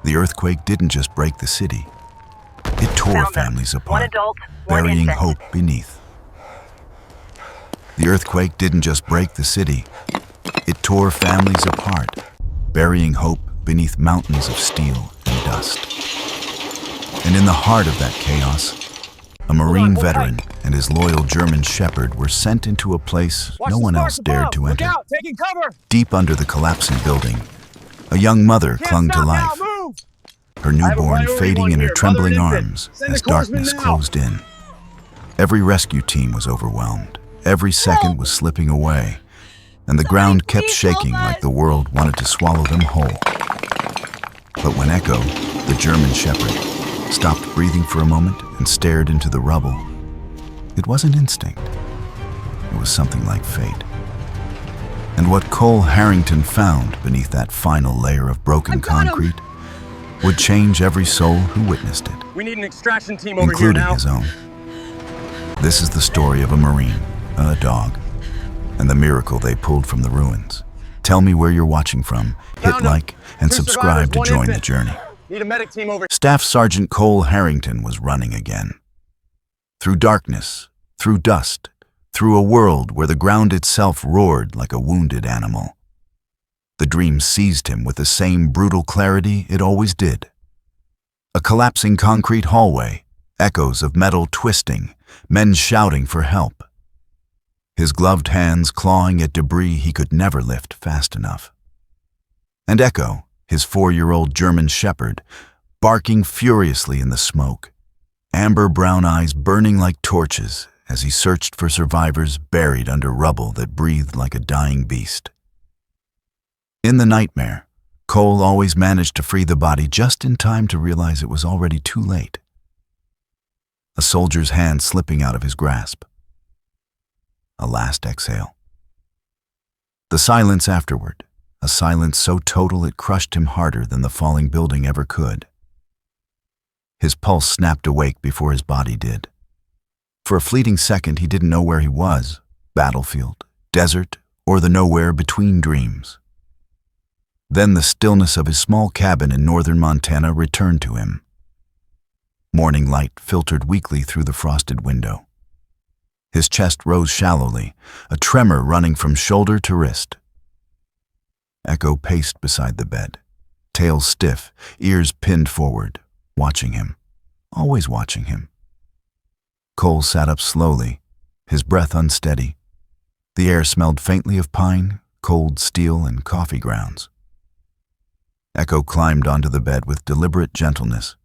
The earthquake didn't just break the city. It tore families apart, burying hope beneath. The earthquake didn't just break the city. It tore families apart, burying hope beneath mountains of steel and dust. And in the heart of that chaos, a Marine veteran and his loyal German shepherd were sent into a place no one else dared to enter. Deep under the collapsing building, a young mother clung to life, her newborn fading in her trembling arms as darkness closed in. Every rescue team was overwhelmed. Every second was slipping away, and the ground kept shaking like the world wanted to swallow them whole. But when Echo, the German shepherd, stopped breathing for a moment and stared into the rubble, it wasn't instinct. It was something like fate. And what Cole Harrington found beneath that final layer of broken concrete would change every soul who witnessed it. We need an extraction team over here now. Including his own. This is the story of a Marine, a dog, and the miracle they pulled from the ruins. Tell me where you're watching from, hit like, and subscribe to join the journey. Need a medic team over. Staff Sergeant Cole Harrington was running again. Through darkness, through dust, through a world where the ground itself roared like a wounded animal. The dream seized him with the same brutal clarity it always did. A collapsing concrete hallway, echoes of metal twisting, men shouting for help. His gloved hands clawing at debris he could never lift fast enough. And Echo, his 4-year-old German shepherd, barking furiously in the smoke, amber brown eyes burning like torches as he searched for survivors buried under rubble that breathed like a dying beast. In the nightmare, Cole always managed to free the body just in time to realize it was already too late. A soldier's hand slipping out of his grasp. A last exhale. The silence afterward, a silence so total it crushed him harder than the falling building ever could. His pulse snapped awake before his body did. For a fleeting second he didn't know where he was, battlefield, desert, or the nowhere between dreams. Then the stillness of his small cabin in northern Montana returned to him. Morning light filtered weakly through the frosted window. His chest rose shallowly, a tremor running from shoulder to wrist. Echo paced beside the bed, tail stiff, ears pinned forward, watching him, always watching him. Cole sat up slowly, his breath unsteady. The air smelled faintly of pine, cold steel, and coffee grounds. Echo climbed onto the bed with deliberate gentleness,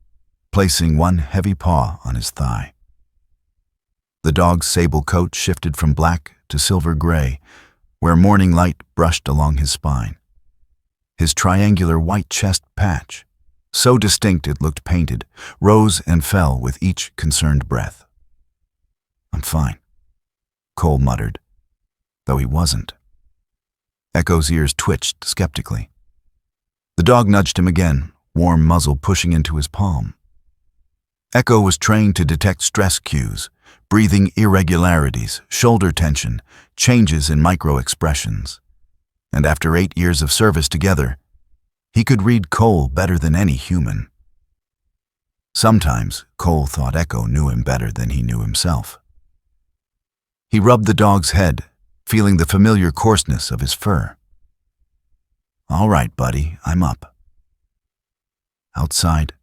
placing one heavy paw on his thigh. The dog's sable coat shifted from black to silver gray, where morning light brushed along his spine. His triangular white chest patch, so distinct it looked painted, rose and fell with each concerned breath. "I'm fine," Cole muttered, though he wasn't. Echo's ears twitched skeptically. The dog nudged him again, warm muzzle pushing into his palm. Echo was trained to detect stress cues, breathing irregularities, shoulder tension, changes in micro-expressions. And after 8 years of service together, he could read Cole better than any human. Sometimes Cole thought Echo knew him better than he knew himself. He rubbed the dog's head, feeling the familiar coarseness of his fur. "All right, buddy, I'm up." Outside,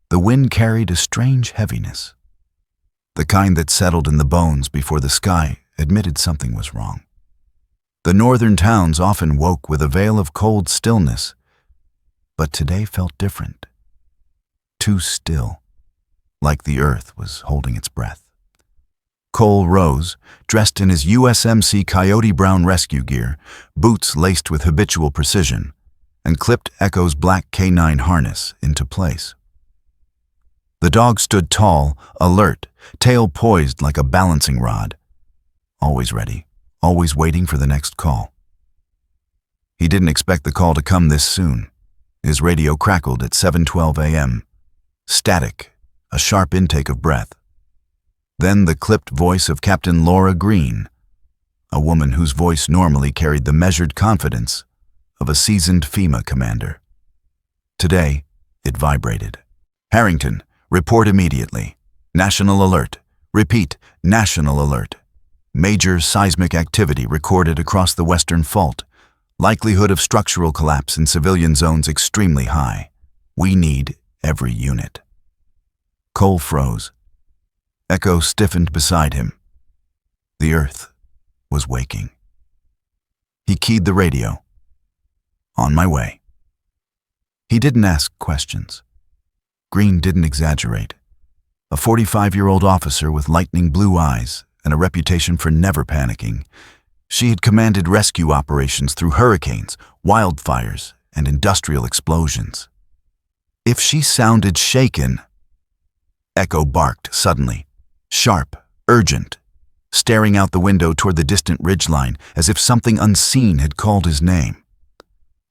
the wind carried a strange heaviness, the kind that settled in the bones before the sky admitted something was wrong. The northern towns often woke with a veil of cold stillness, but today felt different. Too still, like the earth was holding its breath. Cole rose, dressed in his USMC Coyote Brown rescue gear, boots laced with habitual precision, and clipped Echo's black canine harness into place. The dog stood tall, alert, tail poised like a balancing rod, always ready, always waiting for the next call. He didn't expect the call to come this soon. His radio crackled at 7:12 a.m. Static, a sharp intake of breath. Then the clipped voice of Captain Laura Green, a woman whose voice normally carried the measured confidence of a seasoned FEMA commander. Today, It vibrated. Harrington, report immediately. National alert. Repeat, national alert. Major seismic activity recorded across the Western Fault. Likelihood of structural collapse in civilian zones extremely high. We need every unit. Cole froze. Echo stiffened beside him. The Earth was waking. He keyed the radio. On my way. He didn't ask questions. Green didn't exaggerate. A 45-year-old officer with lightning blue eyes and a reputation for never panicking, she had commanded rescue operations through hurricanes, wildfires, and industrial explosions. If she sounded shaken... Echo barked suddenly, sharp, urgent, staring out the window toward the distant ridgeline as if something unseen had called his name.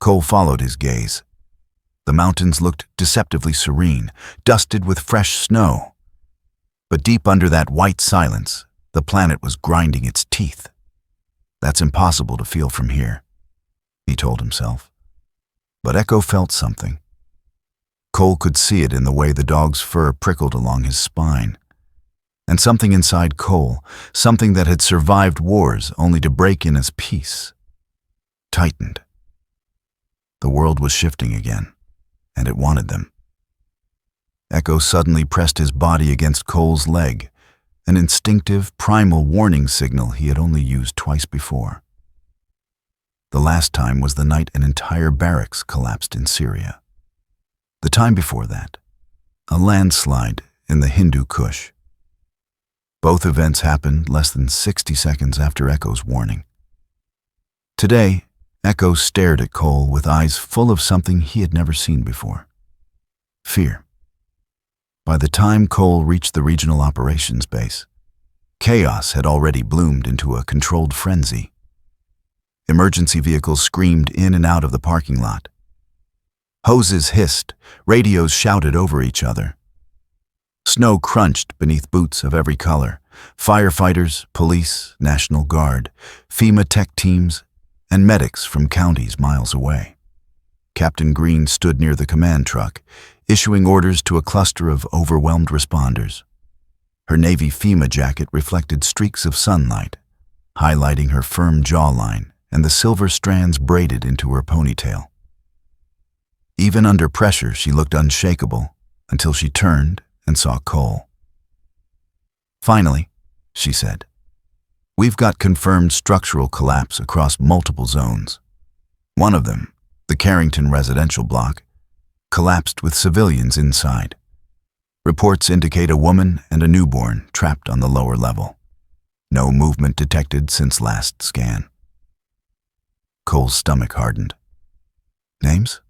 Cole followed his gaze. The mountains looked deceptively serene, dusted with fresh snow. But deep under that white silence, the planet was grinding its teeth. That's impossible to feel from here, he told himself. But Echo felt something. Cole could see it in the way the dog's fur prickled along his spine. And something inside Cole, something that had survived wars only to break in as peace, tightened. The world was shifting again, and it wanted them. Echo suddenly pressed his body against Cole's leg, an instinctive, primal warning signal he had only used twice before. The last time was the night an entire barracks collapsed in Syria. The time before that, a landslide in the Hindu Kush. Both events happened less than 60 seconds after Echo's warning. Today, Echo stared at Cole with eyes full of something he had never seen before. Fear. By the time Cole reached the regional operations base, chaos had already bloomed into a controlled frenzy. Emergency vehicles screamed in and out of the parking lot. Hoses hissed, radios shouted over each other. Snow crunched beneath boots of every color. Firefighters, police, National Guard, FEMA tech teams, and medics from counties miles away. Captain Green stood near the command truck, issuing orders to a cluster of overwhelmed responders. Her Navy FEMA jacket reflected streaks of sunlight, highlighting her firm jawline and the silver strands braided into her ponytail. Even under pressure, she looked unshakable until she turned and saw Cole. Finally, she said, "We've got confirmed structural collapse across multiple zones. One of them, the Carrington residential block, collapsed with civilians inside. Reports indicate a woman and a newborn trapped on the lower level. No movement detected since last scan." Cole's stomach hardened. Names?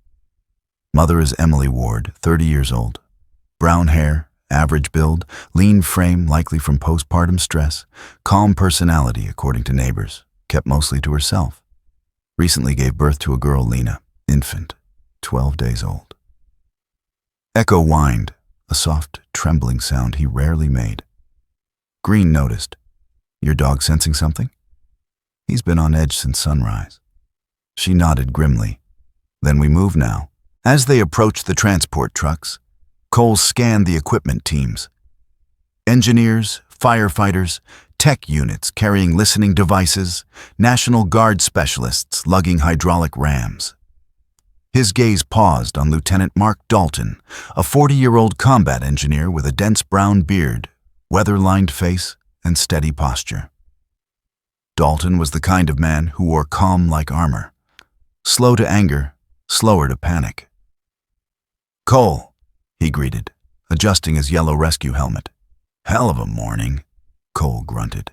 Mother is Emily Ward, 30 years old. Brown hair, average build, lean frame likely from postpartum stress, calm personality according to neighbors, kept mostly to herself. Recently gave birth to a girl, Lena, infant, 12 days old. Echo whined, a soft, trembling sound he rarely made. Green noticed. "Your dog sensing something?" "He's been on edge since sunrise." She nodded grimly. "Then we move now." As they approached the transport trucks, Cole scanned the equipment teams. Engineers, firefighters, tech units carrying listening devices, National Guard specialists lugging hydraulic rams. His gaze paused on Lieutenant Mark Dalton, a 40-year-old combat engineer with a dense brown beard, weather-lined face, and steady posture. Dalton was the kind of man who wore calm like armor, slow to anger, slower to panic. "Cole," he greeted, adjusting his yellow rescue helmet. "Hell of a morning," Cole grunted.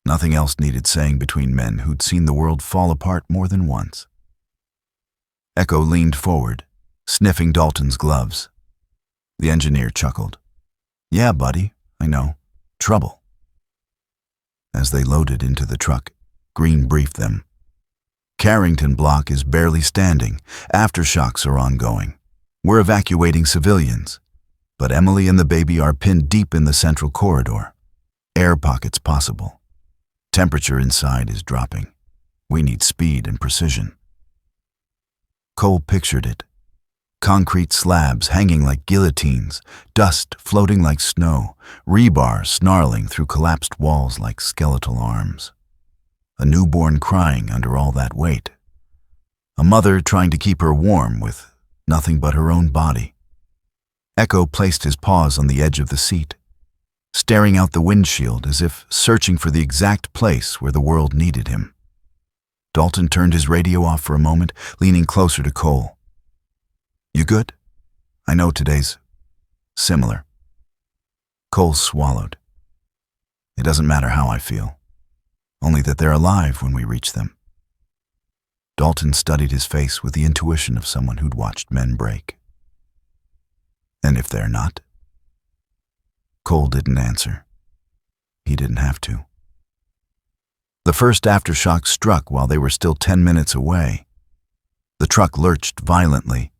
Nothing else needed saying between men who'd seen the world fall apart more than once. Echo leaned forward, sniffing Dalton's gloves. The engineer chuckled. "Yeah, buddy, I know. Trouble." As they loaded into the truck, Green briefed them. "Carrington block is barely standing. Aftershocks are ongoing. We're evacuating civilians, but Emily and the baby are pinned deep in the central corridor. Air pockets possible. Temperature inside is dropping. We need speed and precision." Cole pictured it. Concrete slabs hanging like guillotines, dust floating like snow, rebar snarling through collapsed walls like skeletal arms. A newborn crying under all that weight. A mother trying to keep her warm with nothing but her own body. Echo placed his paws on the edge of the seat, staring out the windshield as if searching for the exact place where the world needed him. Dalton turned his radio off for a moment, leaning closer to Cole. "You good? I know today's similar." Cole swallowed. "It doesn't matter how I feel, only that they're alive when we reach them." Dalton studied his face with the intuition of someone who'd watched men break. "And if they're not?" Cole didn't answer. He didn't have to. The first aftershock struck while they were still 10 minutes away. The truck lurched violently.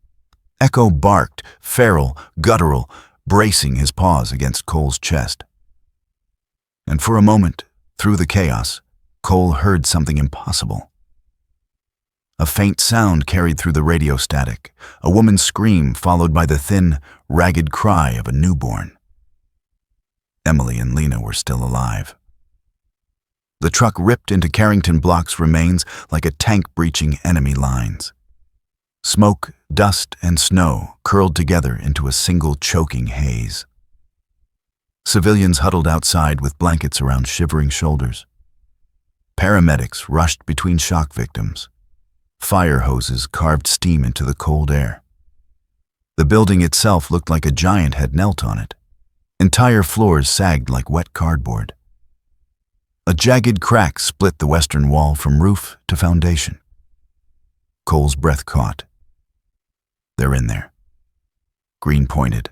Echo barked, feral, guttural, bracing his paws against Cole's chest. And for a moment, through the chaos, Cole heard something impossible. A faint sound carried through the radio static, a woman's scream followed by the thin, ragged cry of a newborn. Emily and Lena were still alive. The truck ripped into Carrington Block's remains like a tank breaching enemy lines. Smoke, dust, and snow curled together into a single choking haze. Civilians huddled outside with blankets around shivering shoulders. Paramedics rushed between shock victims. Fire hoses carved steam into the cold air. The building itself looked like a giant had knelt on it. Entire floors sagged like wet cardboard. A jagged crack split the western wall from roof to foundation. Cole's breath caught. "They're in there." Green pointed.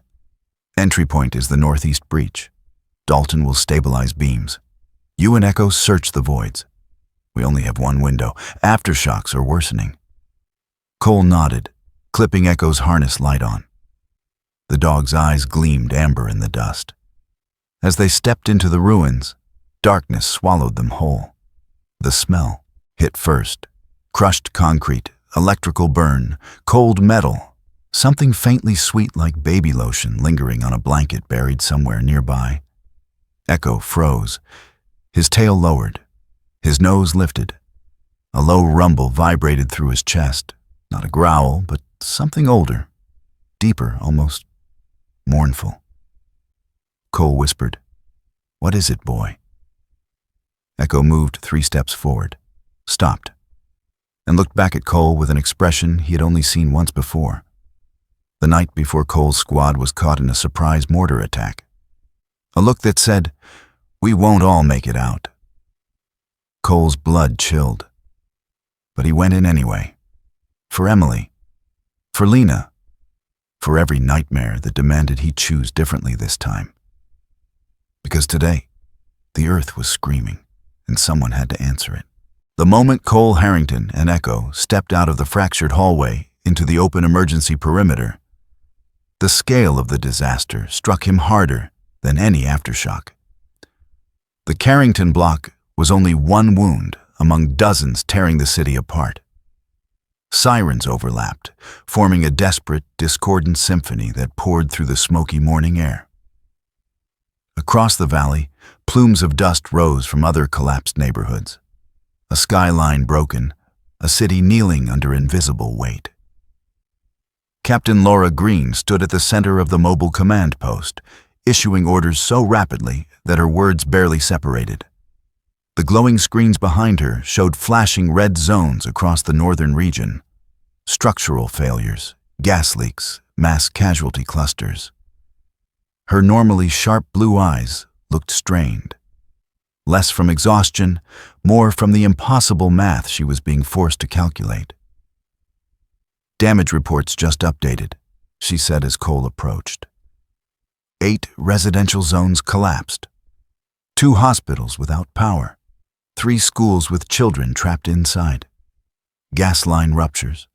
"Entry point is the northeast breach. Dalton will stabilize beams. You and Echo search the voids. We only have one window. Aftershocks are worsening." Cole nodded, clipping Echo's harness light on. The dog's eyes gleamed amber in the dust. As they stepped into the ruins, darkness swallowed them whole. The smell hit first. Crushed concrete, electrical burn, cold metal, something faintly sweet like baby lotion lingering on a blanket buried somewhere nearby. Echo froze, his tail lowered, his nose lifted. A low rumble vibrated through his chest, not a growl, but something older, deeper, almost mournful. Cole whispered, "What is it, boy?" Echo moved 3 steps forward, stopped, and looked back at Cole with an expression he had only seen once before. The night before Cole's squad was caught in a surprise mortar attack. A look that said, "We won't all make it out." Cole's blood chilled, but he went in anyway. For Emily, for Lena, for every nightmare that demanded he choose differently this time. Because today, the earth was screaming, and someone had to answer it. The moment Cole Harrington and Echo stepped out of the fractured hallway into the open emergency perimeter, the scale of the disaster struck him harder than any aftershock. The Carrington Block was only one wound among dozens tearing the city apart. Sirens overlapped, forming a desperate, discordant symphony that poured through the smoky morning air. Across the valley, plumes of dust rose from other collapsed neighborhoods. A skyline broken, a city kneeling under invisible weight. Captain Laura Green stood at the center of the mobile command post, issuing orders so rapidly that her words barely separated. The glowing screens behind her showed flashing red zones across the northern region. Structural failures, gas leaks, mass casualty clusters. Her normally sharp blue eyes looked strained. Less from exhaustion, more from the impossible math she was being forced to calculate. "Damage reports just updated," she said as Cole approached. 8 residential zones collapsed. 2 hospitals without power. 3 schools with children trapped inside. Gas line ruptures.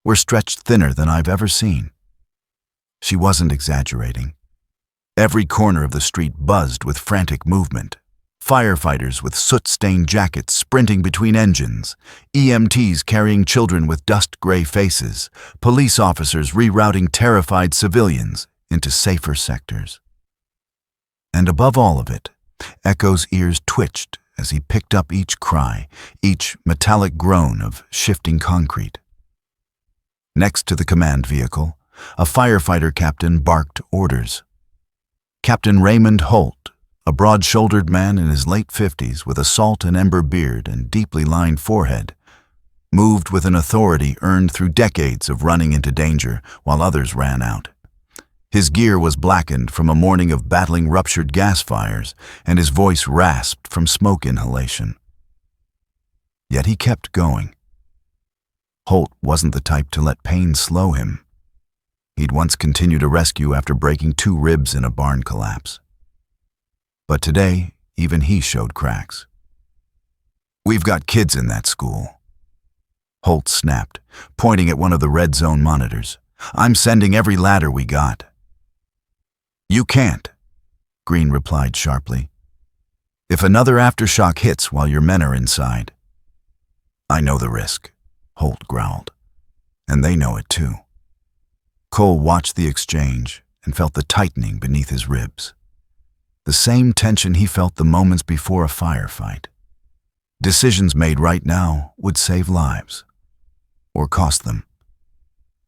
"We're stretched thinner than I've ever seen." She wasn't exaggerating. Every corner of the street buzzed with frantic movement. Firefighters with soot-stained jackets sprinting between engines, EMTs carrying children with dust-gray faces, police officers rerouting terrified civilians into safer sectors. And above all of it, Echo's ears twitched as he picked up each cry, each metallic groan of shifting concrete. Next to the command vehicle, a firefighter captain barked orders. Captain Raymond Holt, a broad-shouldered man in his late 50s with a salt and ember beard and deeply lined forehead, moved with an authority earned through decades of running into danger while others ran out. His gear was blackened from a morning of battling ruptured gas fires, and his voice rasped from smoke inhalation. Yet he kept going. Holt wasn't the type to let pain slow him. He'd once continued a rescue after breaking 2 ribs in a barn collapse. But today, even he showed cracks. "We've got kids in that school," Holt snapped, pointing at one of the red zone monitors. "I'm sending every ladder we got." "You can't," Green replied sharply. "If another aftershock hits while your men are inside." "I know the risk," Holt growled. "And they know it too." Cole watched the exchange and felt the tightening beneath his ribs. The same tension he felt the moments before a firefight. Decisions made right now would save lives. Or cost them.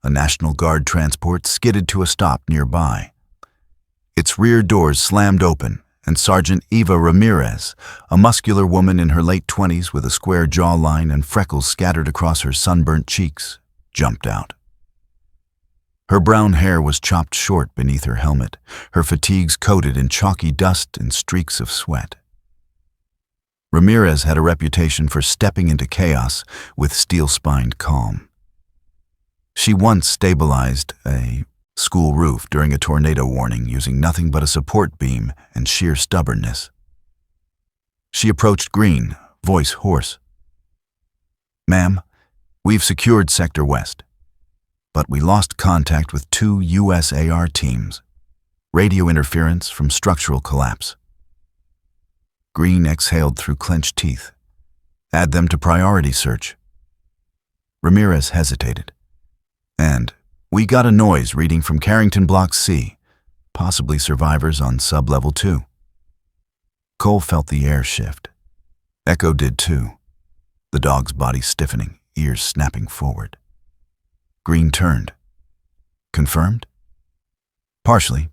A National Guard transport skidded to a stop nearby. Its rear doors slammed open, and Sergeant Eva Ramirez, a muscular woman in her late 20s with a square jawline and freckles scattered across her sunburnt cheeks, jumped out. Her brown hair was chopped short beneath her helmet, her fatigues coated in chalky dust and streaks of sweat. Ramirez had a reputation for stepping into chaos with steel-spined calm. She once stabilized a school roof during a tornado warning using nothing but a support beam and sheer stubbornness. She approached Green, voice hoarse. "Ma'am, we've secured Sector West, but we lost contact with 2 USAR teams. Radio interference from structural collapse." Green exhaled through clenched teeth. "Add them to priority search." Ramirez hesitated. "And we got a noise reading from Carrington Block C, possibly survivors on sub-level 2. Cole felt the air shift. Echo did too, the dog's body stiffening, ears snapping forward. Green turned. "Confirmed?" "Partially.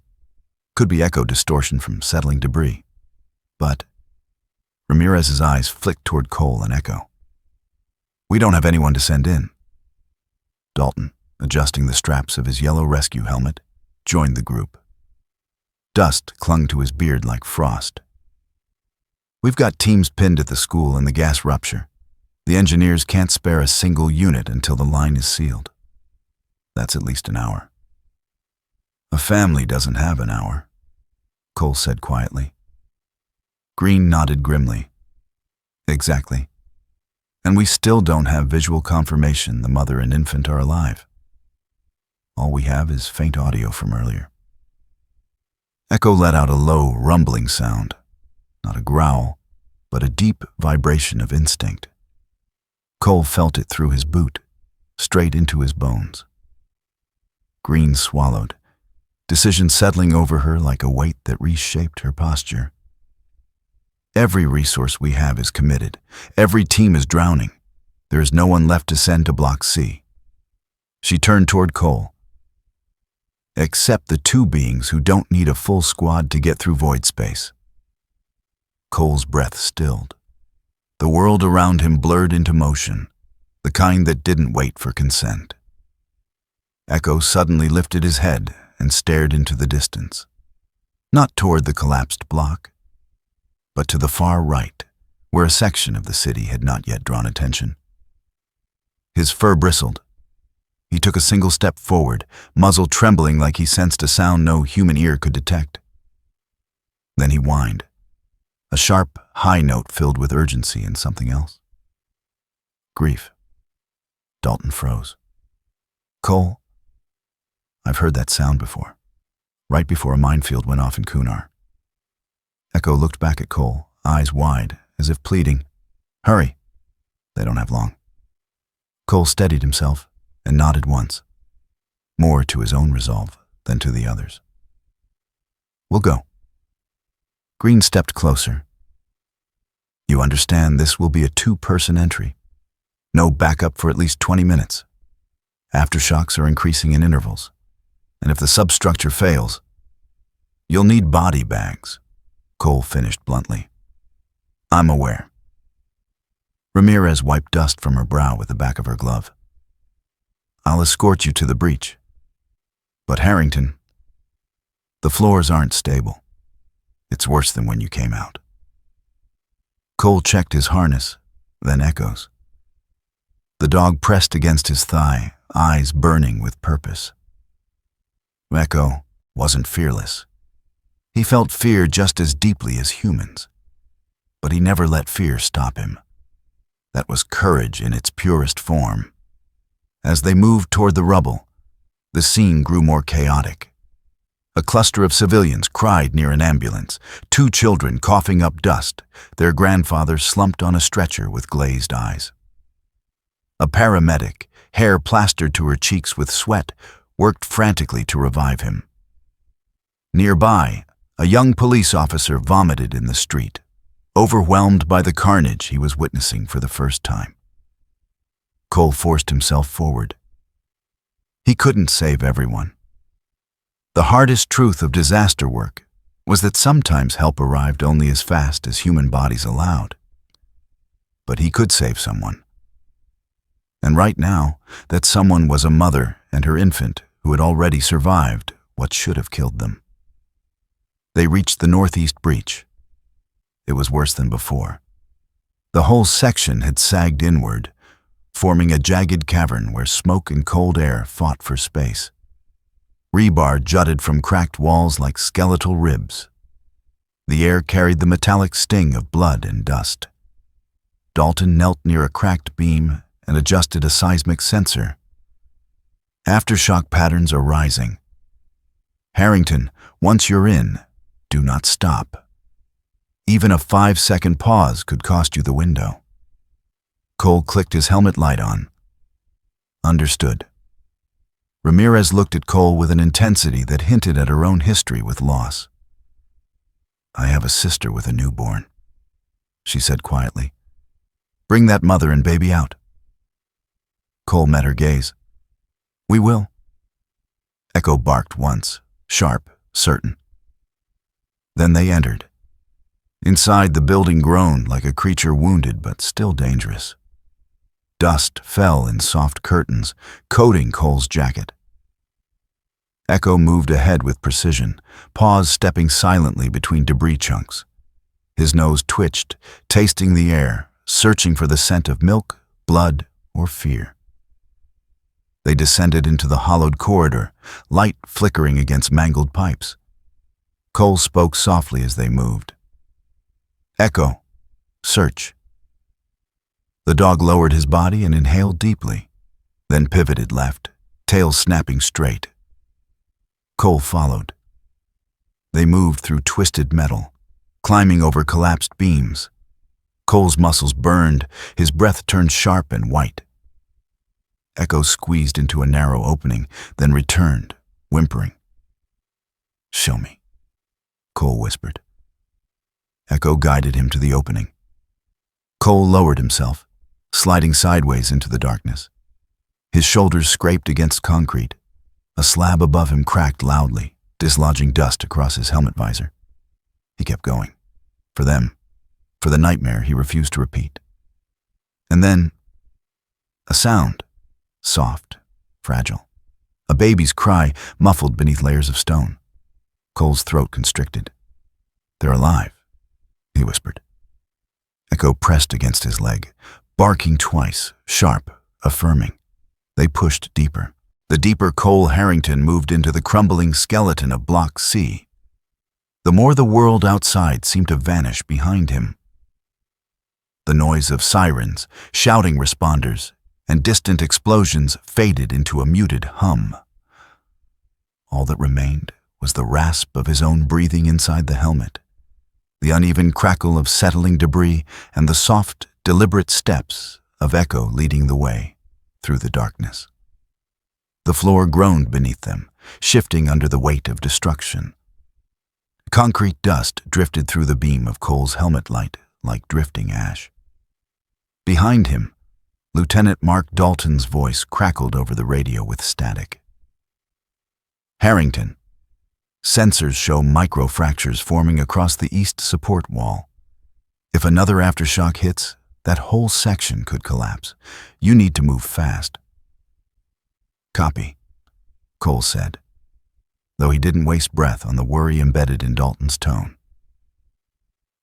Could be echo distortion from settling debris. But..." Ramirez's eyes flicked toward Cole and Echo. "We don't have anyone to send in." Dalton, adjusting the straps of his yellow rescue helmet, joined the group. Dust clung to his beard like frost. "We've got teams pinned at the school in the gas rupture. The engineers can't spare a single unit until the line is sealed. That's at least an hour." "A family doesn't have an hour," Cole said quietly. Green nodded grimly. "Exactly. And we still don't have visual confirmation the mother and infant are alive. All we have is faint audio from earlier." Echo let out a low, rumbling sound, not a growl, but a deep vibration of instinct. Cole felt it through his boot, straight into his bones. Green swallowed, decision settling over her like a weight that reshaped her posture. "Every resource we have is committed. Every team is drowning. There is no one left to send to Block C." She turned toward Cole. "Except the 2 beings who don't need a full squad to get through void space." Cole's breath stilled. The world around him blurred into motion, the kind that didn't wait for consent. Echo suddenly lifted his head and stared into the distance, not toward the collapsed block, but to the far right, where a section of the city had not yet drawn attention. His fur bristled. He took a single step forward, muzzle trembling like he sensed a sound no human ear could detect. Then he whined, a sharp, high note filled with urgency and something else. "Grief." Dalton froze. "Cole, I've heard that sound before, right before a minefield went off in Kunar." Echo looked back at Cole, eyes wide, as if pleading. Hurry. They don't have long. Cole steadied himself and nodded once, more to his own resolve than to the others. We'll go. Green stepped closer. You understand this will be a 2-person entry. No backup for at least 20 minutes. Aftershocks are increasing in intervals. And if the substructure fails, you'll need body bags, Cole finished bluntly. I'm aware. Ramirez wiped dust from her brow with the back of her glove. I'll escort you to the breach. But Harrington, the floors aren't stable. It's worse than when you came out. Cole checked his harness, then Echo's. The dog pressed against his thigh, eyes burning with purpose. Echo wasn't fearless. He felt fear just as deeply as humans. But he never let fear stop him. That was courage in its purest form. As they moved toward the rubble, the scene grew more chaotic. A cluster of civilians cried near an ambulance, 2 children coughing up dust, their grandfather slumped on a stretcher with glazed eyes. A paramedic, hair plastered to her cheeks with sweat, worked frantically to revive him. Nearby, a young police officer vomited in the street, overwhelmed by the carnage he was witnessing for the first time. Cole forced himself forward. He couldn't save everyone. The hardest truth of disaster work was that sometimes help arrived only as fast as human bodies allowed. But he could save someone. And right now, that someone was a mother and her infant who had already survived what should have killed them. They reached the northeast breach. It was worse than before. The whole section had sagged inward, forming a jagged cavern where smoke and cold air fought for space. Rebar jutted from cracked walls like skeletal ribs. The air carried the metallic sting of blood and dust. Dalton knelt near a cracked beam and adjusted a seismic sensor. Aftershock patterns are rising. Harrington, once you're in, do not stop. Even a 5-second pause could cost you the window. Cole clicked his helmet light on. Understood. Ramirez looked at Cole with an intensity that hinted at her own history with loss. I have a sister with a newborn, she said quietly. Bring that mother and baby out. Cole met her gaze. We will. Echo barked once, sharp, certain. Then they entered. Inside, the building groaned like a creature wounded but still dangerous. Dust fell in soft curtains, coating Cole's jacket. Echo moved ahead with precision, paws stepping silently between debris chunks. His nose twitched, tasting the air, searching for the scent of milk, blood, or fear. They descended into the hollowed corridor, light flickering against mangled pipes. Cole spoke softly as they moved. Echo, search. The dog lowered his body and inhaled deeply, then pivoted left, tail snapping straight. Cole followed. They moved through twisted metal, climbing over collapsed beams. Cole's muscles burned, his breath turned sharp and white. Echo squeezed into a narrow opening, then returned, whimpering. Show me, Cole whispered. Echo guided him to the opening. Cole lowered himself, sliding sideways into the darkness. His shoulders scraped against concrete. A slab above him cracked loudly, dislodging dust across his helmet visor. He kept going. For them. For the nightmare he refused to repeat. And then, a sound. Soft, fragile. A baby's cry muffled beneath layers of stone. Cole's throat constricted. They're alive, he whispered. Echo pressed against his leg, barking twice, sharp, affirming. They pushed deeper. The deeper Cole Harrington moved into the crumbling skeleton of Block C. The more the world outside seemed to vanish behind him. The noise of sirens, shouting responders, and distant explosions faded into a muted hum. All that remained was the rasp of his own breathing inside the helmet, the uneven crackle of settling debris, and the soft, deliberate steps of Echo leading the way through the darkness. The floor groaned beneath them, shifting under the weight of destruction. Concrete dust drifted through the beam of Cole's helmet light like drifting ash. Behind him, Lieutenant Mark Dalton's voice crackled over the radio with static. Harrington. Sensors show microfractures forming across the east support wall. If another aftershock hits, that whole section could collapse. You need to move fast. Copy, Cole said, though he didn't waste breath on the worry embedded in Dalton's tone.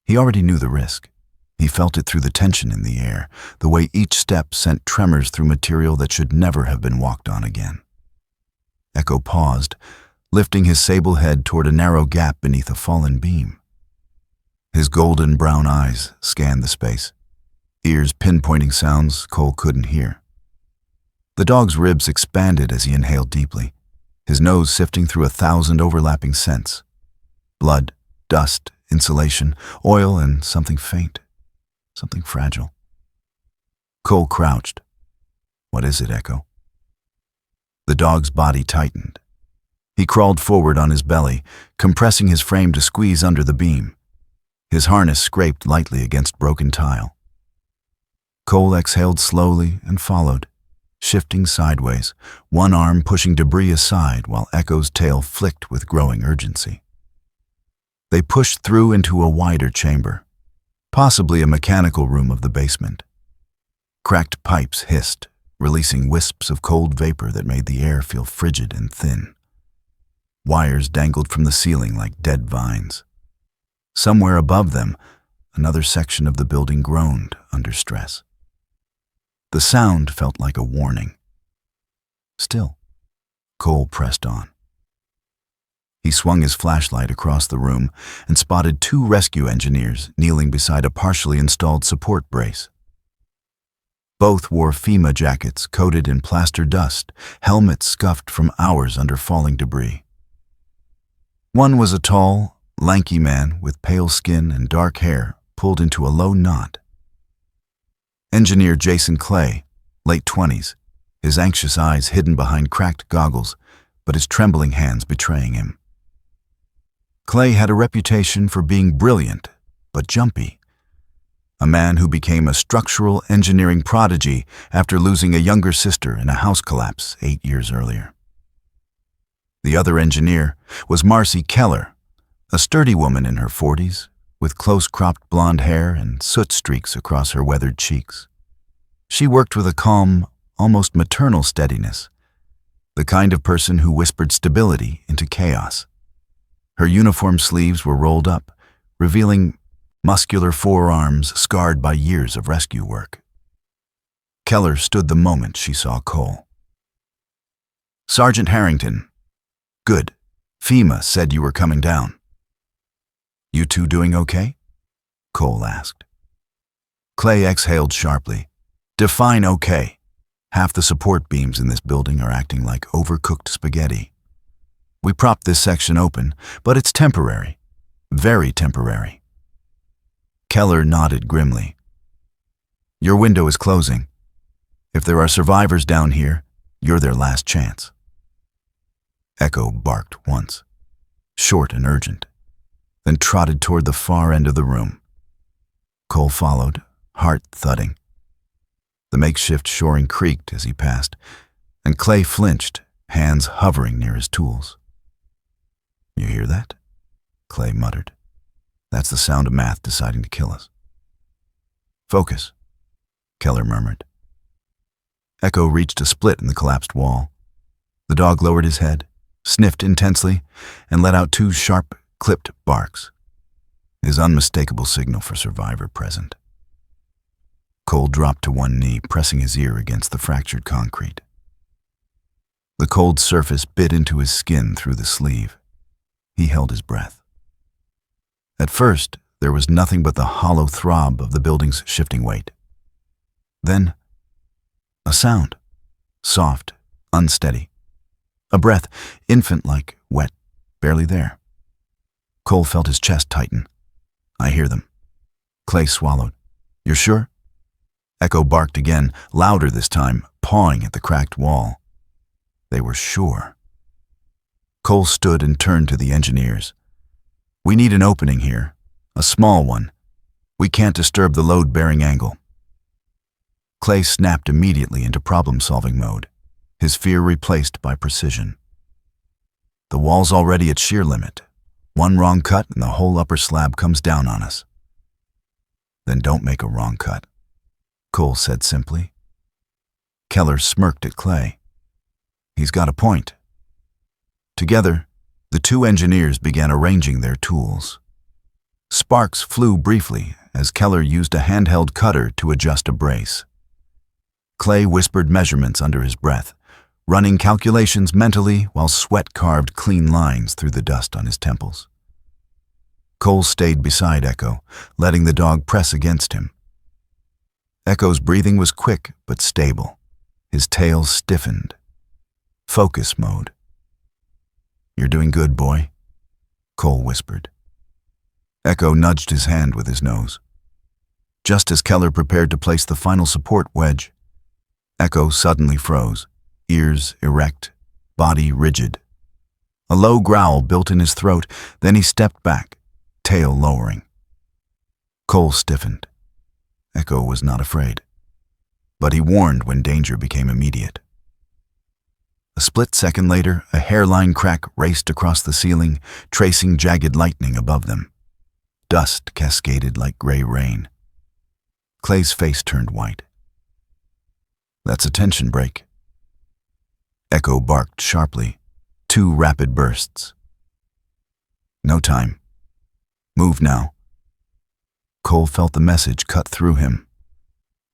He already knew the risk. He felt it through the tension in the air, the way each step sent tremors through material that should never have been walked on again. Echo paused, lifting his sable head toward a narrow gap beneath a fallen beam. His golden brown eyes scanned the space, ears pinpointing sounds Cole couldn't hear. The dog's ribs expanded as he inhaled deeply, his nose sifting through 1,000 overlapping scents. Blood, dust, insulation, oil, and something faint, something fragile. Cole crouched. What is it, Echo? The dog's body tightened. He crawled forward on his belly, compressing his frame to squeeze under the beam. His harness scraped lightly against broken tile. Cole exhaled slowly and followed, shifting sideways, one arm pushing debris aside while Echo's tail flicked with growing urgency. They pushed through into a wider chamber, possibly a mechanical room of the basement. Cracked pipes hissed, releasing wisps of cold vapor that made the air feel frigid and thin. Wires dangled from the ceiling like dead vines. Somewhere above them, another section of the building groaned under stress. The sound felt like a warning. Still, Cole pressed on. He swung his flashlight across the room and spotted 2 rescue engineers kneeling beside a partially installed support brace. Both wore FEMA jackets coated in plaster dust, helmets scuffed from hours under falling debris. One was a tall, lanky man with pale skin and dark hair pulled into a low knot. Engineer Jason Clay, late 20s, his anxious eyes hidden behind cracked goggles, but his trembling hands betraying him. Clay had a reputation for being brilliant, but jumpy. A man who became a structural engineering prodigy after losing a younger sister in a house collapse 8 years earlier. The other engineer was Marcy Keller, a sturdy woman in her 40s, with close-cropped blonde hair and soot streaks across her weathered cheeks. She worked with a calm, almost maternal steadiness, the kind of person who whispered stability into chaos. Her uniform sleeves were rolled up, revealing muscular forearms scarred by years of rescue work. Keller stood the moment she saw Cole. "Sergeant Harrington. Good. FEMA said you were coming down." "You two doing okay?" Cole asked. Clay exhaled sharply. "Define okay. Half the support beams in this building are acting like overcooked spaghetti. We propped this section open, but it's temporary. Very temporary." Keller nodded grimly. "Your window is closing. If there are survivors down here, you're their last chance." Echo barked once, short and urgent, then trotted toward the far end of the room. Cole followed, heart thudding. The makeshift shoring creaked as he passed, and Clay flinched, hands hovering near his tools. "You hear that?" Clay muttered. "That's the sound of math deciding to kill us." "Focus," Keller murmured. Echo reached a split in the collapsed wall. The dog lowered his head, sniffed intensely, and let out 2 sharp, clipped barks, his unmistakable signal for survivor present. Cole dropped to one knee, pressing his ear against the fractured concrete. The cold surface bit into his skin through the sleeve. He held his breath. At first, there was nothing but the hollow throb of the building's shifting weight. Then, a sound, soft, unsteady. A breath, infant-like, wet, barely there. Cole felt his chest tighten. I hear them. Clay swallowed. You're sure? Echo barked again, louder this time, pawing at the cracked wall. They were sure. Cole stood and turned to the engineers. We need an opening here, a small one. We can't disturb the load-bearing angle. Clay snapped immediately into problem-solving mode, his fear replaced by precision. The wall's already at shear limit. One wrong cut and the whole upper slab comes down on us. Then don't make a wrong cut, Cole said simply. Keller smirked at Clay. He's got a point. Together, the two engineers began arranging their tools. Sparks flew briefly as Keller used a handheld cutter to adjust a brace. Clay whispered measurements under his breath, running calculations mentally while sweat carved clean lines through the dust on his temples. Cole stayed beside Echo, letting the dog press against him. Echo's breathing was quick but stable. His tail stiffened. Focus mode. You're doing good, boy, Cole whispered. Echo nudged his hand with his nose. Just as Keller prepared to place the final support wedge, Echo suddenly froze, ears erect, body rigid. A low growl built in his throat, then he stepped back, tail lowering. Cole stiffened. Echo was not afraid, but he warned when danger became immediate. A split second later, a hairline crack raced across the ceiling, tracing jagged lightning above them. Dust cascaded like gray rain. Clay's face turned white. That's a tension break. Echo barked sharply, 2 rapid bursts. No time. Move now. Cole felt the message cut through him.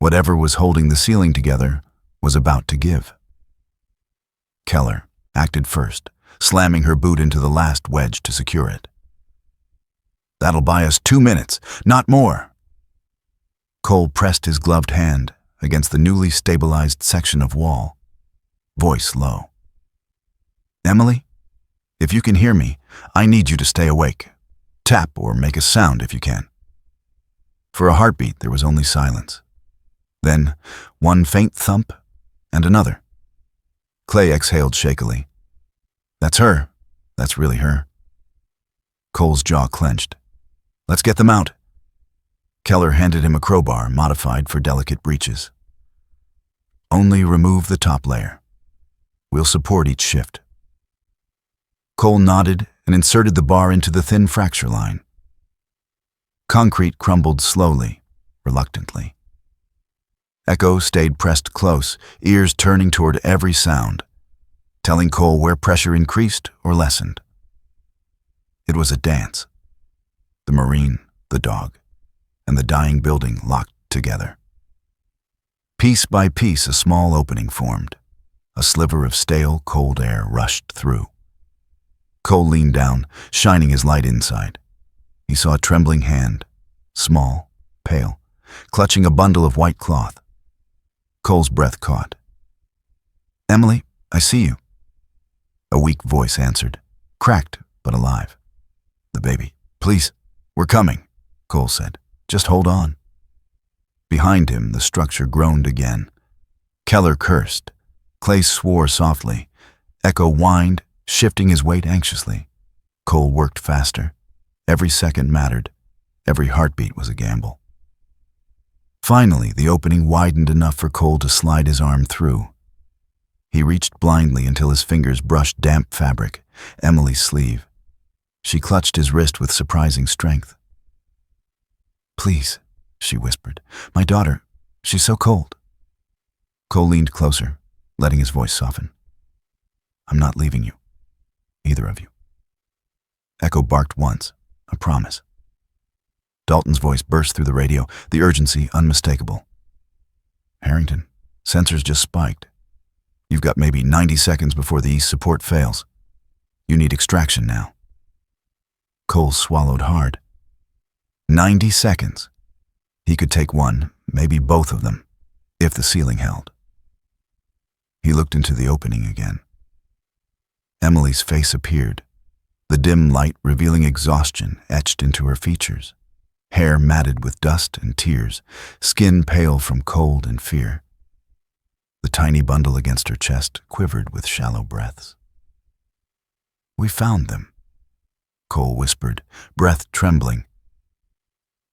Whatever was holding the ceiling together was about to give. Keller acted first, slamming her boot into the last wedge to secure it. That'll buy us 2 minutes, not more. Cole pressed his gloved hand against the newly stabilized section of wall, voice low. Emily, if you can hear me, I need you to stay awake. Tap or make a sound if you can. For a heartbeat, there was only silence. Then, one faint thump and another. Clay exhaled shakily. That's her. That's really her. Cole's jaw clenched. Let's get them out. Keller handed him a crowbar modified for delicate breaches. Only remove the top layer. We'll support each shift. Cole nodded and inserted the bar into the thin fracture line. Concrete crumbled slowly, reluctantly. Echo stayed pressed close, ears turning toward every sound, telling Cole where pressure increased or lessened. It was a dance. The Marine, the dog, and the dying building locked together. Piece by piece, a small opening formed. A sliver of stale, cold air rushed through. Cole leaned down, shining his light inside. He saw a trembling hand, small, pale, clutching a bundle of white cloth. Cole's breath caught. Emily, I see you. A weak voice answered, cracked but alive. The baby. Please, we're coming, Cole said. Just hold on. Behind him, the structure groaned again. Keller cursed. Clay swore softly. Echo whined, shifting his weight anxiously. Cole worked faster. Every second mattered. Every heartbeat was a gamble. Finally, the opening widened enough for Cole to slide his arm through. He reached blindly until his fingers brushed damp fabric, Emily's sleeve. She clutched his wrist with surprising strength. Please, she whispered. My daughter, she's so cold. Cole leaned closer, letting his voice soften. I'm not leaving you, either of you. Echo barked once, a promise. Dalton's voice burst through the radio, the urgency unmistakable. Harrington, sensors just spiked. You've got maybe 90 seconds before the east support fails. You need extraction now. Cole swallowed hard. 90 seconds. He could take one, maybe both of them, if the ceiling held. He looked into the opening again. Emily's face appeared, the dim light revealing exhaustion etched into her features. hair matted with dust and tears, skin pale from cold and fear. The tiny bundle against her chest quivered with shallow breaths. "We found them," Cole whispered, breath trembling.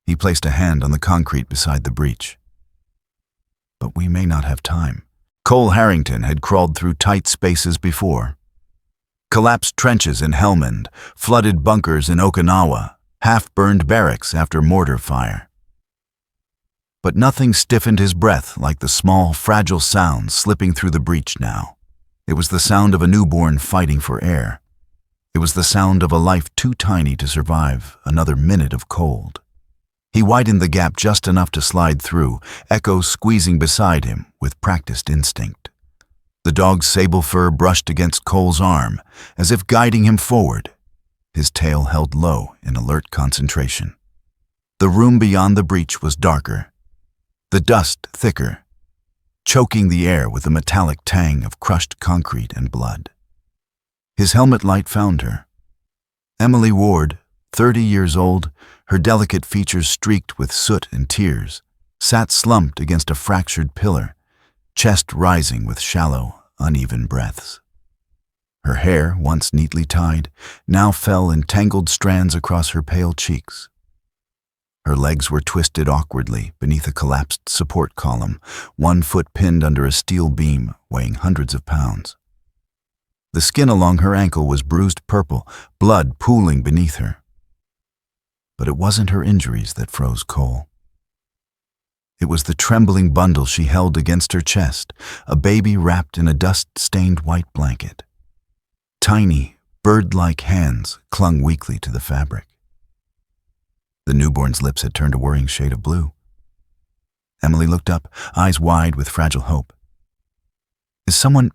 He placed a hand on the concrete beside the breach. "But we may not have time." Cole Harrington had crawled through tight spaces before. Collapsed trenches in Helmand, flooded bunkers in Okinawa, half-burned barracks after mortar fire. But nothing stiffened his breath like the small, fragile sound slipping through the breach now. It was the sound of a newborn fighting for air. It was the sound of a life too tiny to survive another minute of cold. He widened the gap just enough to slide through, Echo squeezing beside him with practiced instinct. The dog's sable fur brushed against Cole's arm, as if guiding him forward, his tail held low in alert concentration. The room beyond the breach was darker, the dust thicker, choking the air with a metallic tang of crushed concrete and blood. His helmet light found her. Emily Ward, 30 years old, her delicate features streaked with soot and tears, sat slumped against a fractured pillar, chest rising with shallow, uneven breaths. Her hair, once neatly tied, now fell in tangled strands across her pale cheeks. Her legs were twisted awkwardly beneath a collapsed support column, one foot pinned under a steel beam weighing hundreds of pounds. The skin along her ankle was bruised purple, blood pooling beneath her. But it wasn't her injuries that froze Cole. It was the trembling bundle she held against her chest, a baby wrapped in a dust-stained white blanket. Tiny, bird-like hands clung weakly to the fabric. The newborn's lips had turned a worrying shade of blue. Emily looked up, eyes wide with fragile hope. "Is someone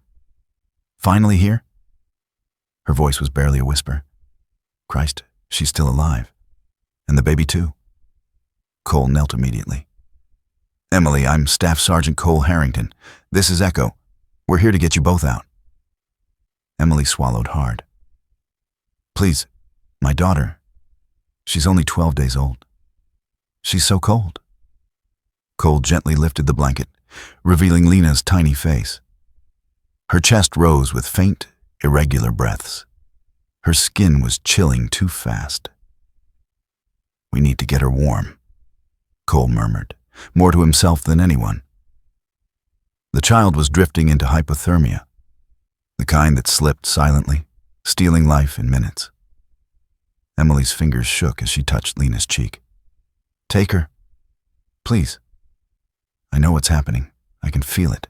finally here?" Her voice was barely a whisper. "Christ, she's still alive. And the baby too." Cole knelt immediately. "Emily, I'm Staff Sergeant Cole Harrington. This is Echo. We're here to get you both out." Emily swallowed hard. "Please, my daughter. She's only 12 days old. She's so cold." Cole gently lifted the blanket, revealing Lena's tiny face. Her chest rose with faint, irregular breaths. Her skin was chilling too fast. "We need to get her warm," Cole murmured, more to himself than anyone. The child was drifting into hypothermia, the kind that slipped silently, stealing life in minutes. Emily's fingers shook as she touched Lena's cheek. "Take her. Please. I know what's happening. I can feel it.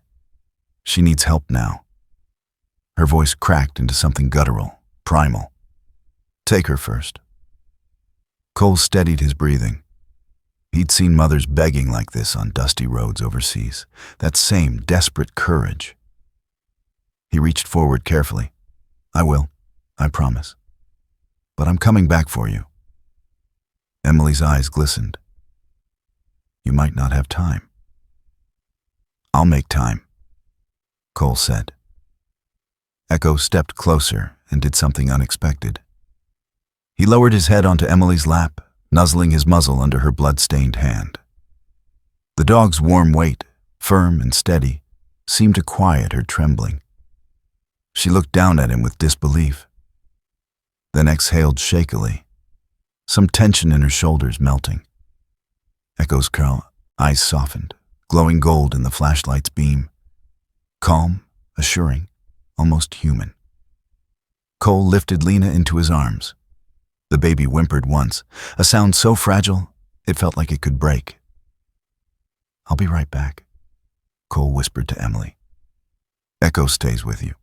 She needs help now." Her voice cracked into something guttural, primal. "Take her first." Cole steadied his breathing. He'd seen mothers begging like this on dusty roads overseas, that same desperate courage. He reached forward carefully. "I will, I promise. But I'm coming back for you." Emily's eyes glistened. "You might not have time." "I'll make time," Cole said. Echo stepped closer and did something unexpected. He lowered his head onto Emily's lap, nuzzling his muzzle under her blood-stained hand. The dog's warm weight, firm and steady, seemed to quiet her trembling. She looked down at him with disbelief, then exhaled shakily, some tension in her shoulders melting. Echo's eyes softened, glowing gold in the flashlight's beam. Calm, assuring, almost human. Cole lifted Lena into his arms. The baby whimpered once, a sound so fragile it felt like it could break. "I'll be right back," Cole whispered to Emily. "Echo stays with you."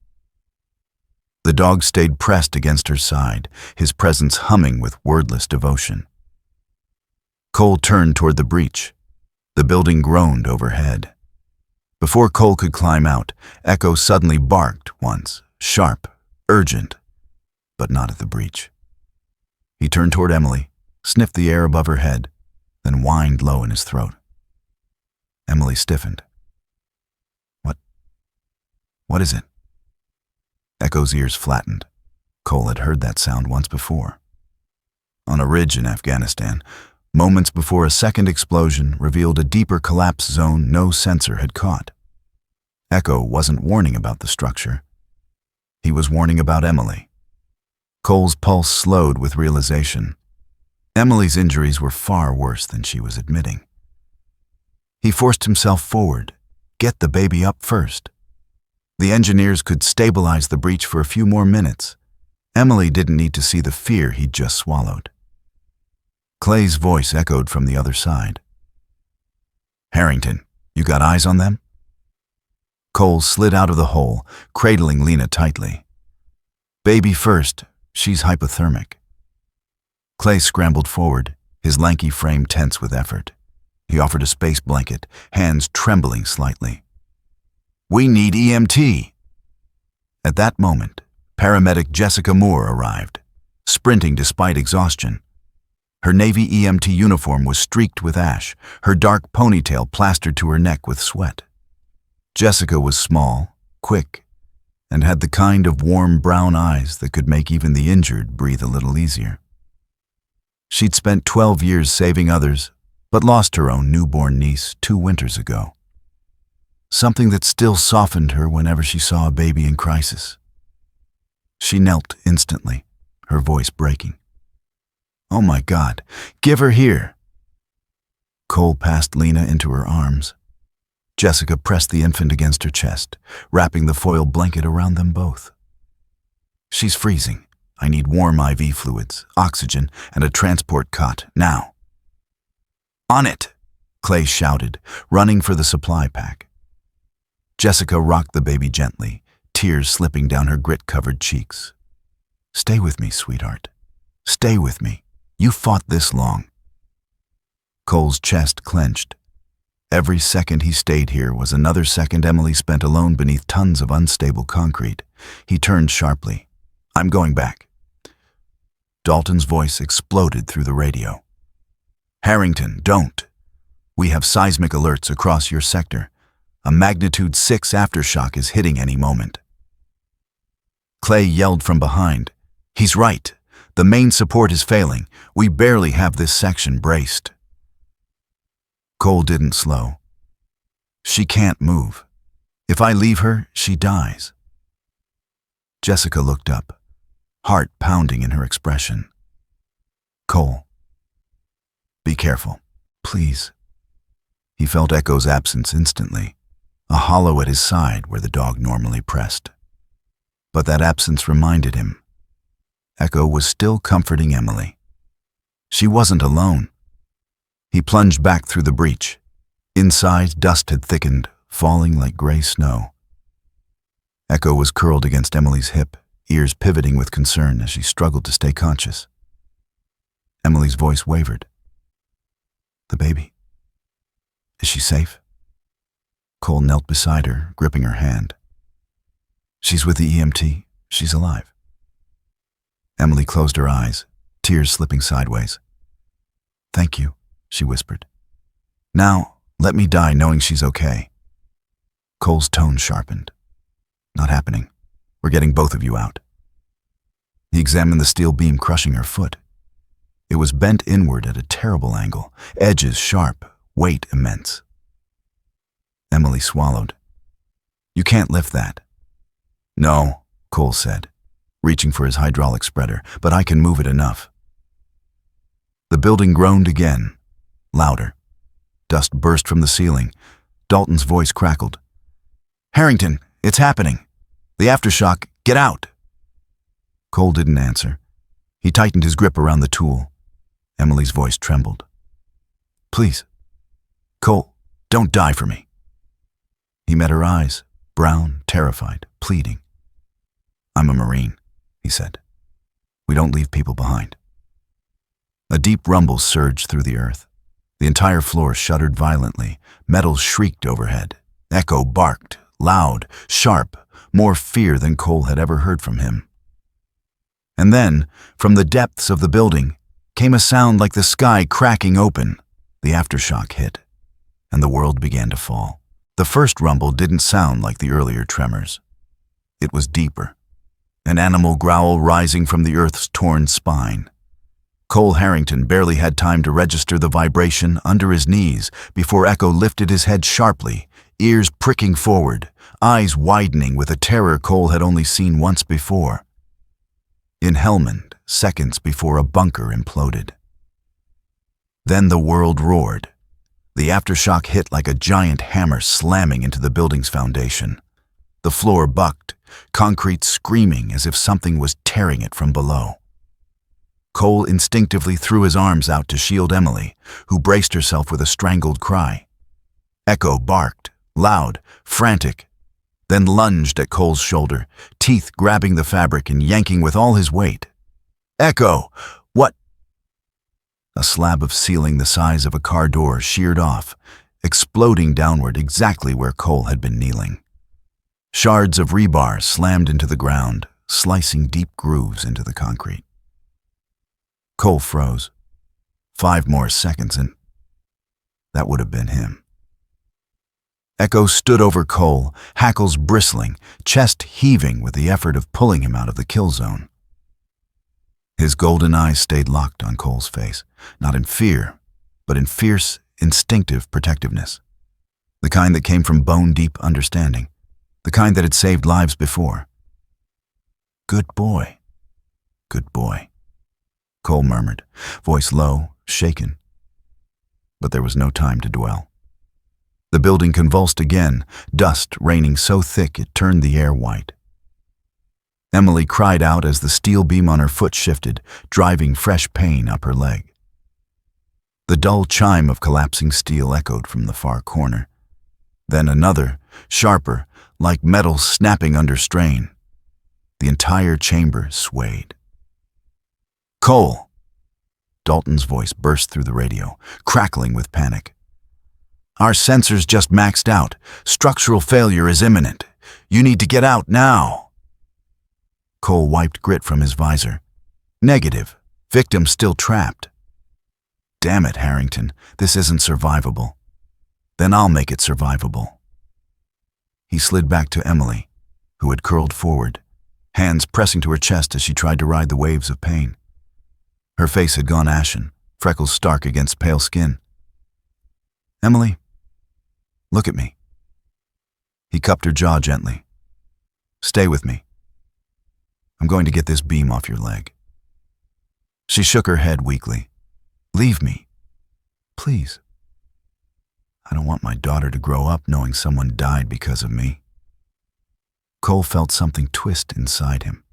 The dog stayed pressed against her side, his presence humming with wordless devotion. Cole turned toward the breach. The building groaned overhead. Before Cole could climb out, Echo suddenly barked once, sharp, urgent, but not at the breach. He turned toward Emily, sniffed the air above her head, then whined low in his throat. Emily stiffened. What is it?" Echo's ears flattened. Cole had heard that sound once before. On a ridge in Afghanistan, Moments before a second explosion revealed a deeper collapse zone no sensor had caught. Echo wasn't warning about the structure. He was warning about Emily. Cole's pulse slowed with realization. Emily's injuries were far worse than she was admitting. He forced himself forward. Get the baby up first. The engineers could stabilize the breach for a few more minutes. Emily didn't need to see the fear he'd just swallowed. Clay's voice echoed from the other side. "Harrington, you got eyes on them?" Cole slid out of the hole, cradling Lena tightly. "Baby first, she's hypothermic." Clay scrambled forward, his lanky frame tense with effort. He offered a space blanket, hands trembling slightly. "We need EMT." At that moment, paramedic Jessica Moore arrived, sprinting despite exhaustion. Her Navy EMT uniform was streaked with ash, her dark ponytail plastered to her neck with sweat. Jessica was small, quick, and had the kind of warm brown eyes that could make even the injured breathe a little easier. She'd spent 12 years saving others, but lost her own newborn niece 2 winters ago. Something that still softened her whenever she saw a baby in crisis. She knelt instantly, her voice breaking. "Oh my God, give her here." Cole passed Lena into her arms. Jessica pressed the infant against her chest, wrapping the foil blanket around them both. "She's freezing. I need warm IV fluids, oxygen, and a transport cot, now." "On it!" Clay shouted, running for the supply pack. Jessica rocked the baby gently, tears slipping down her grit-covered cheeks. "Stay with me, sweetheart. Stay with me. You fought this long." Cole's chest clenched. Every second he stayed here was another second Emily spent alone beneath tons of unstable concrete. He turned sharply. "I'm going back." Dalton's voice exploded through the radio. "Harrington, don't. We have seismic alerts across your sector. A magnitude 6 aftershock is hitting any moment." Clay yelled from behind. "He's right. The main support is failing. We barely have this section braced." Cole didn't slow. "She can't move. If I leave her, she dies." Jessica looked up, heart pounding in her expression. "Cole, be careful, please." He felt Echo's absence instantly, a hollow at his side where the dog normally pressed. But that absence reminded him. Echo was still comforting Emily. She wasn't alone. He plunged back through the breach. Inside, dust had thickened, falling like gray snow. Echo was curled against Emily's hip, ears pivoting with concern as she struggled to stay conscious. Emily's voice wavered. "The baby? Is she safe?" Cole knelt beside her, gripping her hand. "She's with the EMT. She's alive." Emily closed her eyes, tears slipping sideways. "Thank you," she whispered. "Now, let me die knowing she's okay." Cole's tone sharpened. "Not happening. We're getting both of you out." He examined the steel beam crushing her foot. It was bent inward at a terrible angle, edges sharp, weight immense. Emily swallowed. "You can't lift that." "No," Cole said, reaching for his hydraulic spreader, "but I can move it enough." The building groaned again, louder. Dust burst from the ceiling. Dalton's voice crackled. "Harrington, it's happening. The aftershock, get out." Cole didn't answer. He tightened his grip around the tool. Emily's voice trembled. "Please, Cole, don't die for me." He met her eyes, brown, terrified, pleading. "I'm a Marine," he said. "We don't leave people behind." A deep rumble surged through the earth. The entire floor shuddered violently. Metal shrieked overhead. Echo barked, loud, sharp, more fear than Cole had ever heard from him. And then, from the depths of the building, came a sound like the sky cracking open. The aftershock hit, and the world began to fall. The first rumble didn't sound like the earlier tremors. It was deeper, an animal growl rising from the earth's torn spine. Cole Harrington barely had time to register the vibration under his knees before Echo lifted his head sharply, ears pricking forward, eyes widening with a terror Cole had only seen once before. In Helmand, seconds before a bunker imploded. Then the world roared. The aftershock hit like a giant hammer slamming into the building's foundation. The floor bucked, concrete screaming as if something was tearing it from below. Cole instinctively threw his arms out to shield Emily, who braced herself with a strangled cry. Echo barked, loud, frantic, then lunged at Cole's shoulder, teeth grabbing the fabric and yanking with all his weight. "Echo, what?" A slab of ceiling the size of a car door sheared off, exploding downward exactly where Cole had been kneeling. Shards of rebar slammed into the ground, slicing deep grooves into the concrete. Cole froze. 5 more seconds and that would have been him. Echo stood over Cole, hackles bristling, chest heaving with the effort of pulling him out of the kill zone. His golden eyes stayed locked on Cole's face, not in fear, but in fierce, instinctive protectiveness. The kind that came from bone-deep understanding, the kind that had saved lives before. "Good boy, good boy," Cole murmured, voice low, shaken. But there was no time to dwell. The building convulsed again, dust raining so thick it turned the air white. Emily cried out as the steel beam on her foot shifted, driving fresh pain up her leg. The dull chime of collapsing steel echoed from the far corner. Then another, sharper, like metal snapping under strain. The entire chamber swayed. "Cole!" Dalton's voice burst through the radio, crackling with panic. "Our sensors just maxed out. Structural failure is imminent. You need to get out now." Cole wiped grit from his visor. "Negative. Victim still trapped." "Damn it, Harrington. This isn't survivable." "Then I'll make it survivable." He slid back to Emily, who had curled forward, hands pressing to her chest as she tried to ride the waves of pain. Her face had gone ashen, freckles stark against pale skin. "Emily, look at me." He cupped her jaw gently. "Stay with me. I'm going to get this beam off your leg." She shook her head weakly. "Leave me. Please. I don't want my daughter to grow up knowing someone died because of me." Cole felt something twist inside him.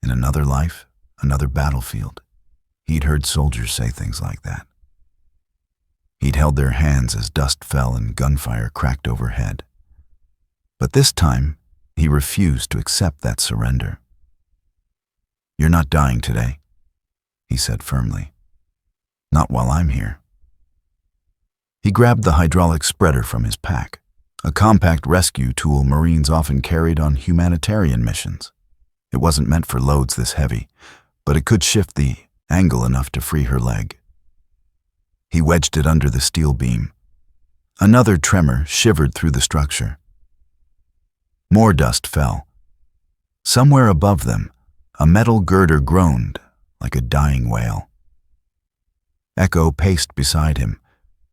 In another life, another battlefield, he'd heard soldiers say things like that. He'd held their hands as dust fell and gunfire cracked overhead. But this time, he refused to accept that surrender. "You're not dying today," he said firmly. "Not while I'm here." He grabbed the hydraulic spreader from his pack, a compact rescue tool Marines often carried on humanitarian missions. It wasn't meant for loads this heavy, but it could shift the angle enough to free her leg. He wedged it under the steel beam. Another tremor shivered through the structure. More dust fell. Somewhere above them, a metal girder groaned like a dying whale. Echo paced beside him,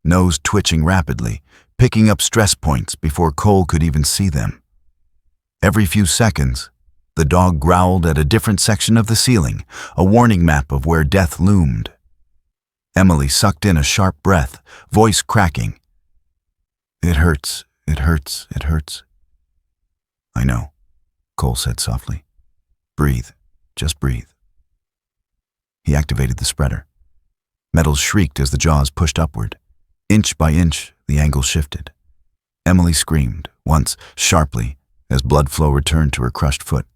nose twitching rapidly, picking up stress points before Cole could even see them. Every few seconds, the dog growled at a different section of the ceiling, a warning map of where death loomed. Emily sucked in a sharp breath, voice cracking. "It hurts, it hurts, it hurts." "I know," Cole said softly. "Breathe, just breathe." He activated the spreader. Metal shrieked as the jaws pushed upward. Inch by inch, the angle shifted. Emily screamed, once sharply, as blood flow returned to her crushed foot.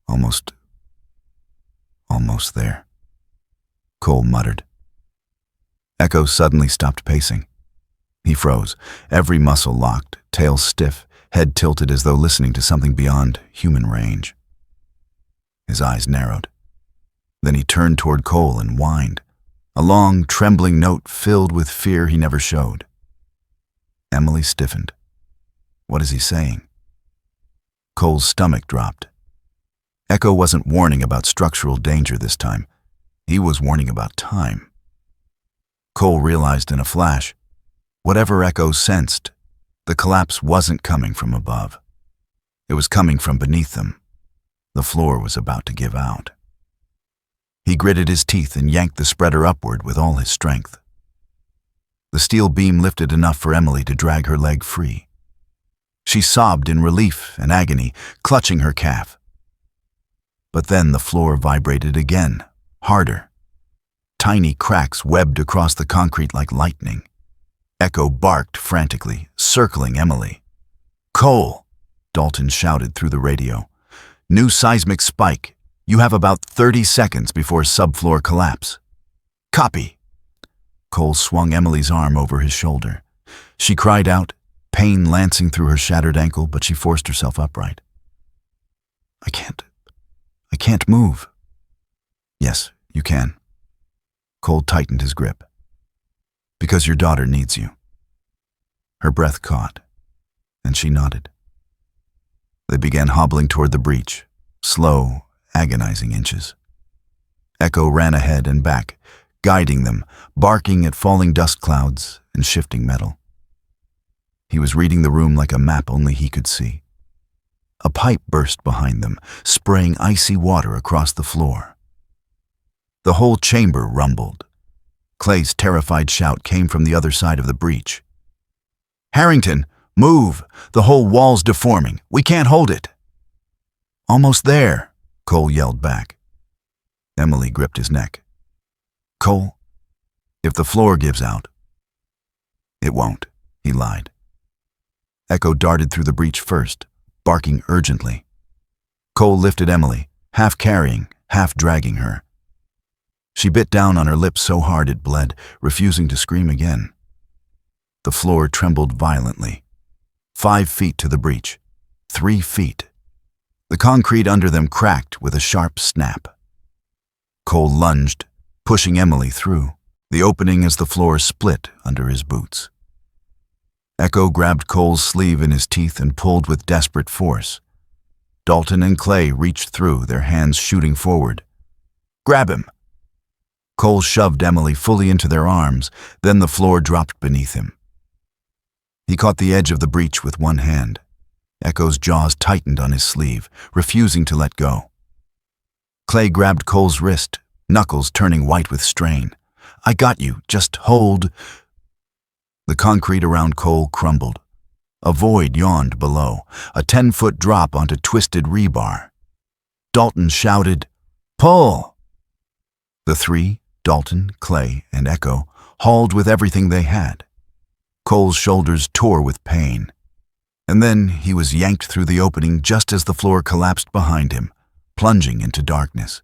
Almost there," Cole muttered. Echo suddenly stopped pacing. He froze, every muscle locked, tail stiff, head tilted as though listening to something beyond human range. His eyes narrowed. Then he turned toward Cole and whined, a long, trembling note filled with fear he never showed. Emily stiffened. What is he saying? Cole's stomach dropped. Echo wasn't warning about structural danger this time. He was warning about time. Cole realized in a flash, whatever Echo sensed, the collapse wasn't coming from above. It was coming from beneath them. The floor was about to give out. He gritted his teeth and yanked the spreader upward with all his strength. The steel beam lifted enough for Emily to drag her leg free. She sobbed in relief and agony, clutching her calf. But then the floor vibrated again, harder. Tiny cracks webbed across the concrete like lightning. Echo barked frantically, circling Emily. "Cole!" Dalton shouted through the radio. "New seismic spike. You have about 30 seconds before subfloor collapse." "Copy." Cole swung Emily's arm over his shoulder. She cried out, pain lancing through her shattered ankle, but she forced herself upright. I can't move." "Yes, you can." Cole tightened his grip. "Because your daughter needs you." Her breath caught, and she nodded. They began hobbling toward the breach, slow, agonizing inches. Echo ran ahead and back, guiding them, barking at falling dust clouds and shifting metal. He was reading the room like a map only he could see. A pipe burst behind them, spraying icy water across the floor. The whole chamber rumbled. Clay's terrified shout came from the other side of the breach. "Harrington, move! The whole wall's deforming. We can't hold it." "Almost there," Cole yelled back. Emily gripped his neck. "Cole, if the floor gives out..." "It won't," he lied. Echo darted through the breach first, barking urgently. Cole lifted Emily, half carrying, half dragging her. She bit down on her lip so hard it bled, refusing to scream again. The floor trembled violently. 5 feet to the breach. 3 feet. The concrete under them cracked with a sharp snap. Cole lunged, pushing Emily through, the opening as the floor split under his boots. Echo grabbed Cole's sleeve in his teeth and pulled with desperate force. Dalton and Clay reached through, their hands shooting forward. "Grab him!" Cole shoved Emily fully into their arms, then the floor dropped beneath him. He caught the edge of the breach with one hand. Echo's jaws tightened on his sleeve, refusing to let go. Clay grabbed Cole's wrist, knuckles turning white with strain. "I got you, just hold." The concrete around Cole crumbled. A void yawned below, a 10-foot drop onto twisted rebar. Dalton shouted, "Pull!" The three, Dalton, Clay, and Echo, hauled with everything they had. Cole's shoulders tore with pain. And then he was yanked through the opening just as the floor collapsed behind him, plunging into darkness.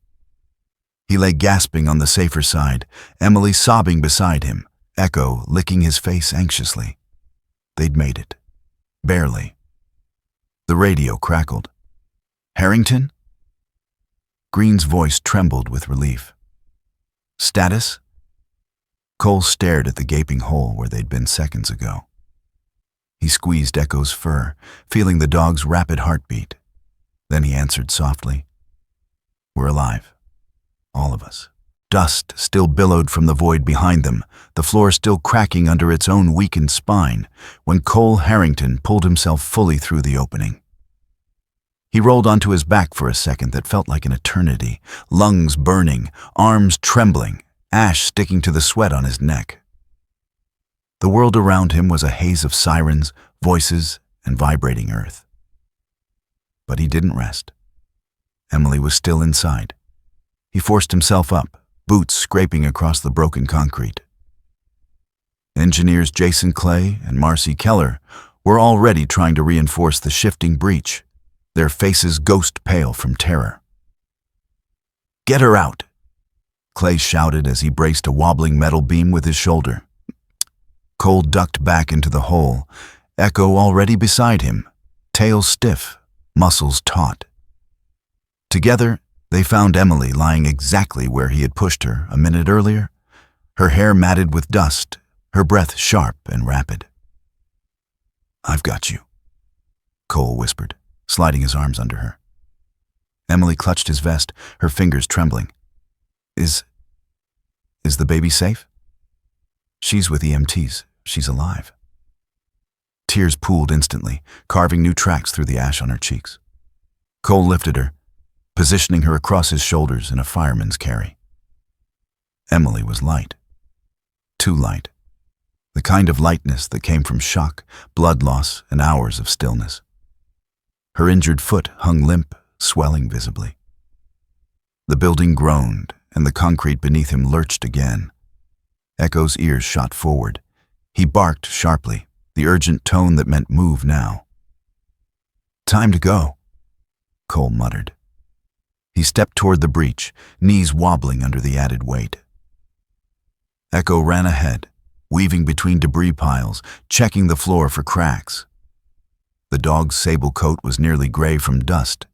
He lay gasping on the safer side, Emily sobbing beside him, Echo licking his face anxiously. They'd made it. Barely. The radio crackled. "Harrington?" Green's voice trembled with relief. "Status?" Cole stared at the gaping hole where they'd been seconds ago. He squeezed Echo's fur, feeling the dog's rapid heartbeat. Then he answered softly, "We're alive. All of us." Dust still billowed from the void behind them, the floor still cracking under its own weakened spine, when Cole Harrington pulled himself fully through the opening. He rolled onto his back for a second that felt like an eternity, lungs burning, arms trembling, ash sticking to the sweat on his neck. The world around him was a haze of sirens, voices, and vibrating earth. But he didn't rest. Emily was still inside. He forced himself up, boots scraping across the broken concrete. Engineers Jason Clay and Marcy Keller were already trying to reinforce the shifting breach, their faces ghost pale from terror. "Get her out!" Clay shouted as he braced a wobbling metal beam with his shoulder. Cole ducked back into the hole, Echo already beside him, tail stiff, muscles taut. Together, they found Emily lying exactly where he had pushed her a minute earlier, her hair matted with dust, her breath sharp and rapid. "I've got you," Cole whispered, sliding his arms under her. Emily clutched his vest, her fingers trembling. Is Is the baby safe? She's with EMTs. She's alive. Tears pooled instantly, carving new tracks through the ash on her cheeks. Cole lifted her, positioning her across his shoulders in a fireman's carry. Emily was light. Too light. The kind of lightness that came from shock, blood loss, and hours of stillness. Her injured foot hung limp, swelling visibly. The building groaned, and the concrete beneath him lurched again. Echo's ears shot forward. He barked sharply, the urgent tone that meant move now. "Time to go," Cole muttered. He stepped toward the breach, knees wobbling under the added weight. Echo ran ahead, weaving between debris piles, checking the floor for cracks. The dog's sable coat was nearly gray from dust,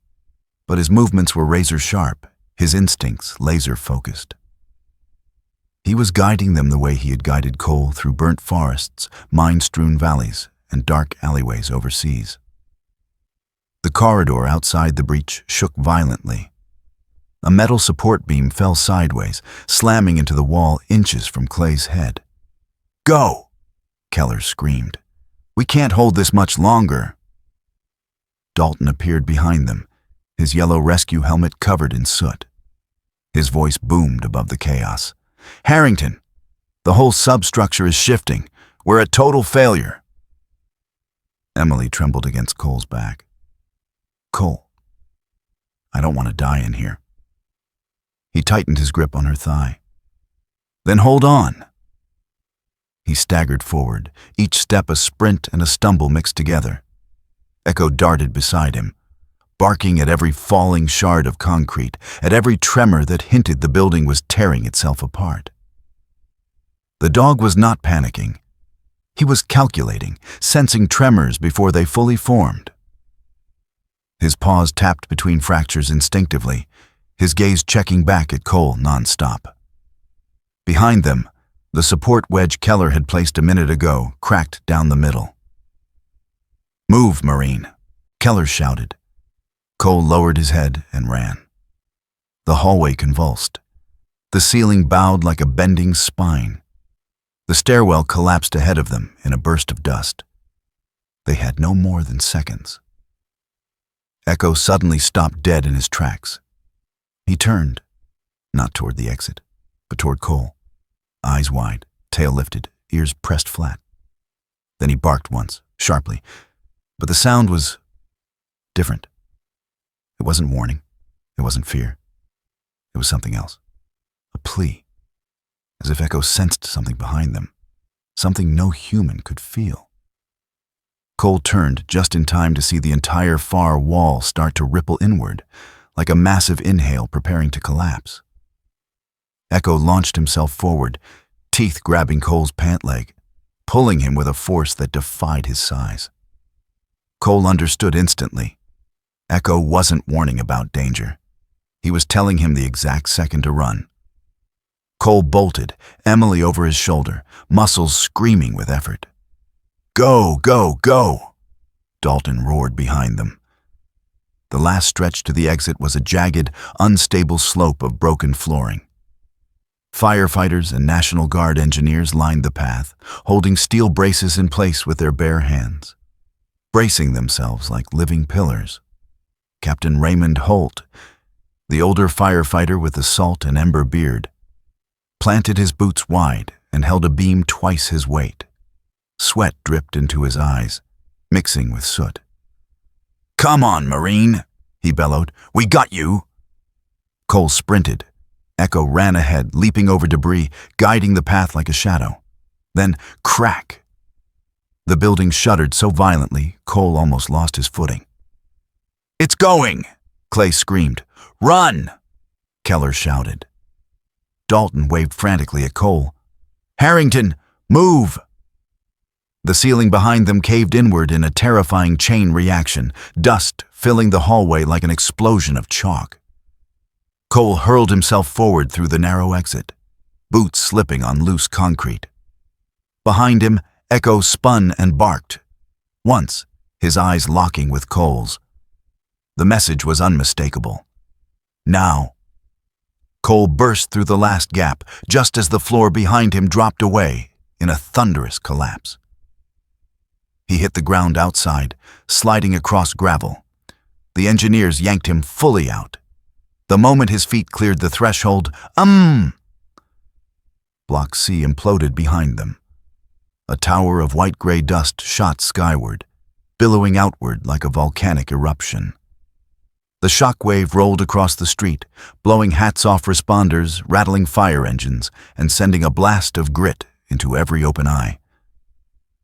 but his movements were razor sharp, his instincts laser-focused. He was guiding them the way he had guided Cole through burnt forests, mine-strewn valleys, and dark alleyways overseas. The corridor outside the breach shook violently. A metal support beam fell sideways, slamming into the wall inches from Clay's head. "Go!" Keller screamed. "We can't hold this much longer." Dalton appeared behind them, his yellow rescue helmet covered in soot. His voice boomed above the chaos. "Harrington, the whole substructure is shifting. We're a total failure." Emily trembled against Cole's back. "Cole, I don't want to die in here." He tightened his grip on her thigh. "Then hold on." He staggered forward, each step a sprint and a stumble mixed together. Echo darted beside him, barking at every falling shard of concrete, at every tremor that hinted the building was tearing itself apart. The dog was not panicking. He was calculating, sensing tremors before they fully formed. His paws tapped between fractures instinctively, his gaze checking back at Cole nonstop. Behind them, the support wedge Keller had placed a minute ago cracked down the middle. "Move, Marine," Keller shouted. Cole lowered his head and ran. The hallway convulsed. The ceiling bowed like a bending spine. The stairwell collapsed ahead of them in a burst of dust. They had no more than seconds. Echo suddenly stopped dead in his tracks. He turned, not toward the exit, but toward Cole, eyes wide, tail lifted, ears pressed flat. Then he barked once, sharply, but the sound was different. It wasn't warning. It wasn't fear. It was something else. A plea, as if Echo sensed something behind them, something no human could feel. Cole turned just in time to see the entire far wall start to ripple inward, like a massive inhale preparing to collapse. Echo launched himself forward, teeth grabbing Cole's pant leg, pulling him with a force that defied his size. Cole understood instantly. Echo wasn't warning about danger. He was telling him the exact second to run. Cole bolted, Emily over his shoulder, muscles screaming with effort. "Go, go, go!" Dalton roared behind them. The last stretch to the exit was a jagged, unstable slope of broken flooring. Firefighters and National Guard engineers lined the path, holding steel braces in place with their bare hands, bracing themselves like living pillars. Captain Raymond Holt, the older firefighter with the salt and ember beard, planted his boots wide and held a beam twice his weight. Sweat dripped into his eyes, mixing with soot. "Come on, Marine," he bellowed. "We got you." Cole sprinted. Echo ran ahead, leaping over debris, guiding the path like a shadow. Then, crack! The building shuddered so violently, Cole almost lost his footing. "It's going!" Clay screamed. "Run!" Keller shouted. Dalton waved frantically at Cole. "Harrington, move!" The ceiling behind them caved inward in a terrifying chain reaction, dust filling the hallway like an explosion of chalk. Cole hurled himself forward through the narrow exit, boots slipping on loose concrete. Behind him, Echo spun and barked. Once, his eyes locking with Cole's. The message was unmistakable. Now. Cole burst through the last gap just as the floor behind him dropped away in a thunderous collapse. He hit the ground outside, sliding across gravel. The engineers yanked him fully out. The moment his feet cleared the threshold, Block C imploded behind them. A tower of white-gray dust shot skyward, billowing outward like a volcanic eruption. The shockwave rolled across the street, blowing hats-off responders, rattling fire engines, and sending a blast of grit into every open eye.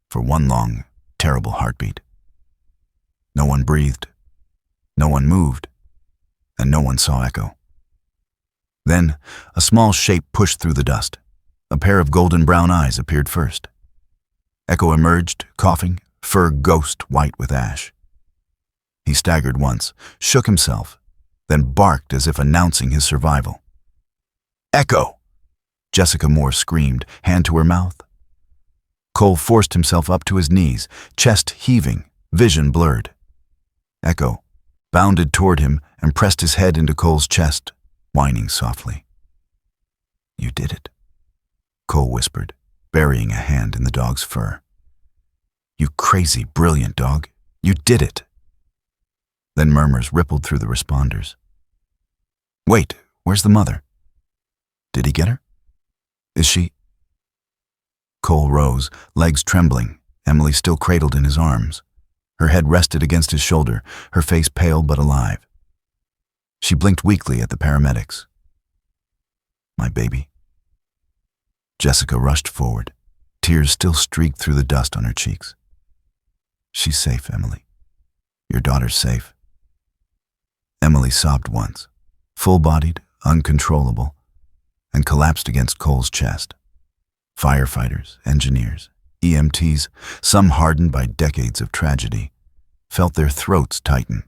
For one long, terrible heartbeat. No one breathed, no one moved, and no one saw Echo. Then, a small shape pushed through the dust. A pair of golden-brown eyes appeared first. Echo emerged, coughing, fur ghost white with ash. He staggered once, shook himself, then barked as if announcing his survival. "Echo!" Jessica Moore screamed, hand to her mouth. Cole forced himself up to his knees, chest heaving, vision blurred. Echo bounded toward him and pressed his head into Cole's chest, whining softly. "You did it," Cole whispered, burying a hand in the dog's fur. "You crazy, brilliant dog. You did it." Then murmurs rippled through the responders. "Wait, where's the mother? Did he get her? Is she—" Cole rose, legs trembling, Emily still cradled in his arms. Her head rested against his shoulder, her face pale but alive. She blinked weakly at the paramedics. "My baby." Jessica rushed forward. Tears still streaked through the dust on her cheeks. "She's safe, Emily. Your daughter's safe." Emily sobbed once, full-bodied, uncontrollable, and collapsed against Cole's chest. Firefighters, engineers, EMTs, some hardened by decades of tragedy, felt their throats tighten.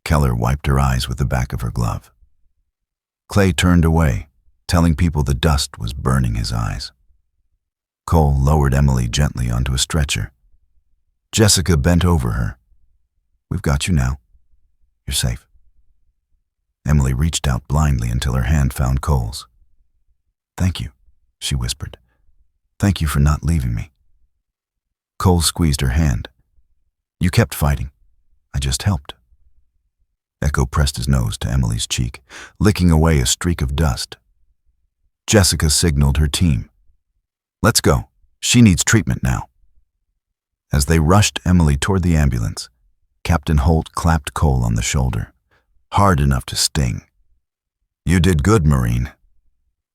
Keller wiped her eyes with the back of her glove. Clay turned away, telling people the dust was burning his eyes. Cole lowered Emily gently onto a stretcher. Jessica bent over her. "We've got you now. You're safe." Emily reached out blindly until her hand found Cole's. "Thank you," she whispered. "Thank you for not leaving me." Cole squeezed her hand. "You kept fighting. I just helped." Echo pressed his nose to Emily's cheek, licking away a streak of dust. Jessica signaled her team. "Let's go. She needs treatment now." As they rushed Emily toward the ambulance, Captain Holt clapped Cole on the shoulder, hard enough to sting. "You did good, Marine,"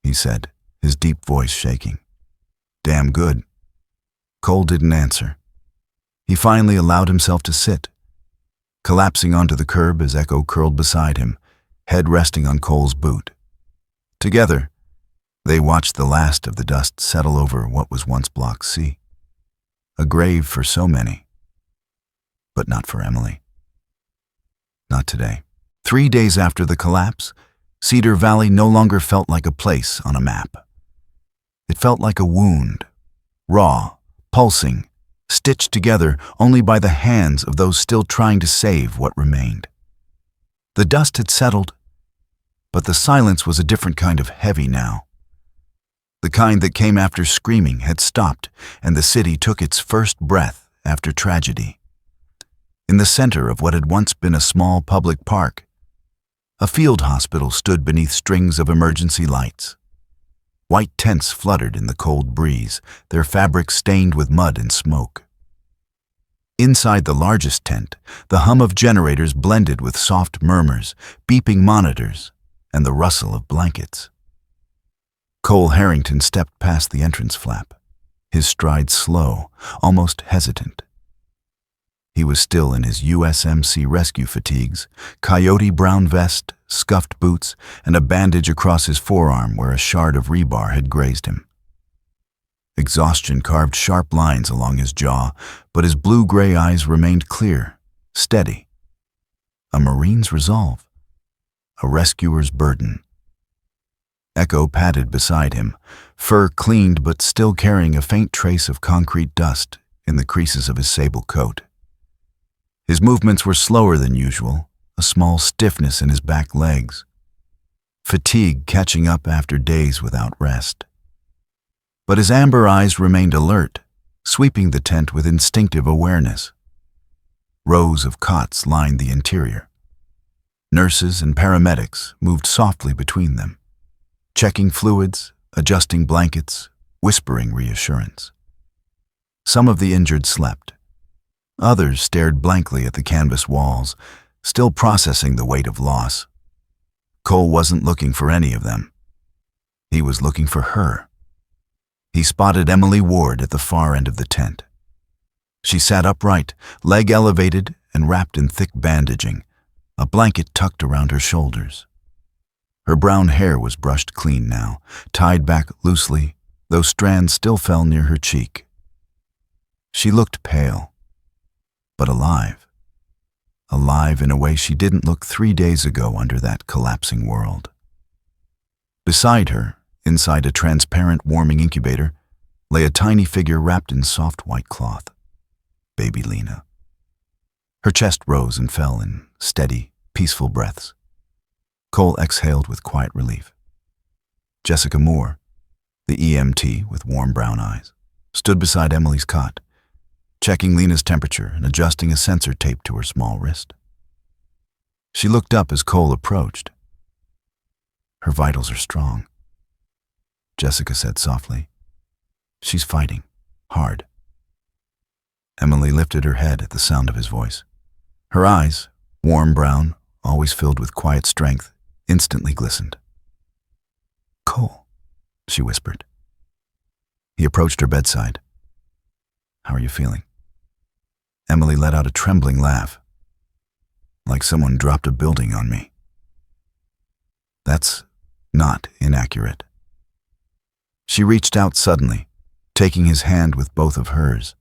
he said, his deep voice shaking. "Damn good." Cole didn't answer. He finally allowed himself to sit, collapsing onto the curb as Echo curled beside him, head resting on Cole's boot. Together, they watched the last of the dust settle over what was once Block C. A grave for so many, but not for Emily. Not today. 3 days after the collapse, Cedar Valley no longer felt like a place on a map. It felt like a wound, raw, pulsing, stitched together only by the hands of those still trying to save what remained. The dust had settled, but the silence was a different kind of heavy now. The kind that came after screaming had stopped, and the city took its first breath after tragedy. In the center of what had once been a small public park, a field hospital stood beneath strings of emergency lights. White tents fluttered in the cold breeze, their fabrics stained with mud and smoke. Inside the largest tent, the hum of generators blended with soft murmurs, beeping monitors, and the rustle of blankets. Cole Harrington stepped past the entrance flap, his stride slow, almost hesitant. He was still in his USMC rescue fatigues, coyote brown vest, scuffed boots, and a bandage across his forearm where a shard of rebar had grazed him. Exhaustion carved sharp lines along his jaw, but his blue-gray eyes remained clear, steady. A Marine's resolve, a rescuer's burden. Echo padded beside him, fur cleaned but still carrying a faint trace of concrete dust in the creases of his sable coat. His movements were slower than usual, a small stiffness in his back legs. fatigue catching up after days without rest. But his amber eyes remained alert, sweeping the tent with instinctive awareness. Rows of cots lined the interior. Nurses and paramedics moved softly between them, checking fluids, adjusting blankets, whispering reassurance. Some of the injured slept. Others stared blankly at the canvas walls, still processing the weight of loss. Cole wasn't looking for any of them. He was looking for her. He spotted Emily Ward at the far end of the tent. She sat upright, leg elevated and wrapped in thick bandaging, a blanket tucked around her shoulders. Her brown hair was brushed clean now, tied back loosely, though strands still fell near her cheek. She looked pale, but alive. Alive in a way she didn't look 3 days ago under that collapsing world. Beside her, inside a transparent warming incubator, lay a tiny figure wrapped in soft white cloth. Baby Lena. Her chest rose and fell in steady, peaceful breaths. Cole exhaled with quiet relief. Jessica Moore, the EMT with warm brown eyes, stood beside Emily's cot, checking Lena's temperature and adjusting a sensor taped to her small wrist. She looked up as Cole approached. "Her vitals are strong," Jessica said softly. "She's fighting, hard." Emily lifted her head at the sound of his voice. Her eyes, warm brown, always filled with quiet strength, instantly glistened. "Cole," she whispered. He approached her bedside. "How are you feeling?" Emily let out a trembling laugh. "Like someone dropped a building on me." That's not inaccurate. She reached out suddenly, taking his hand with both of hers.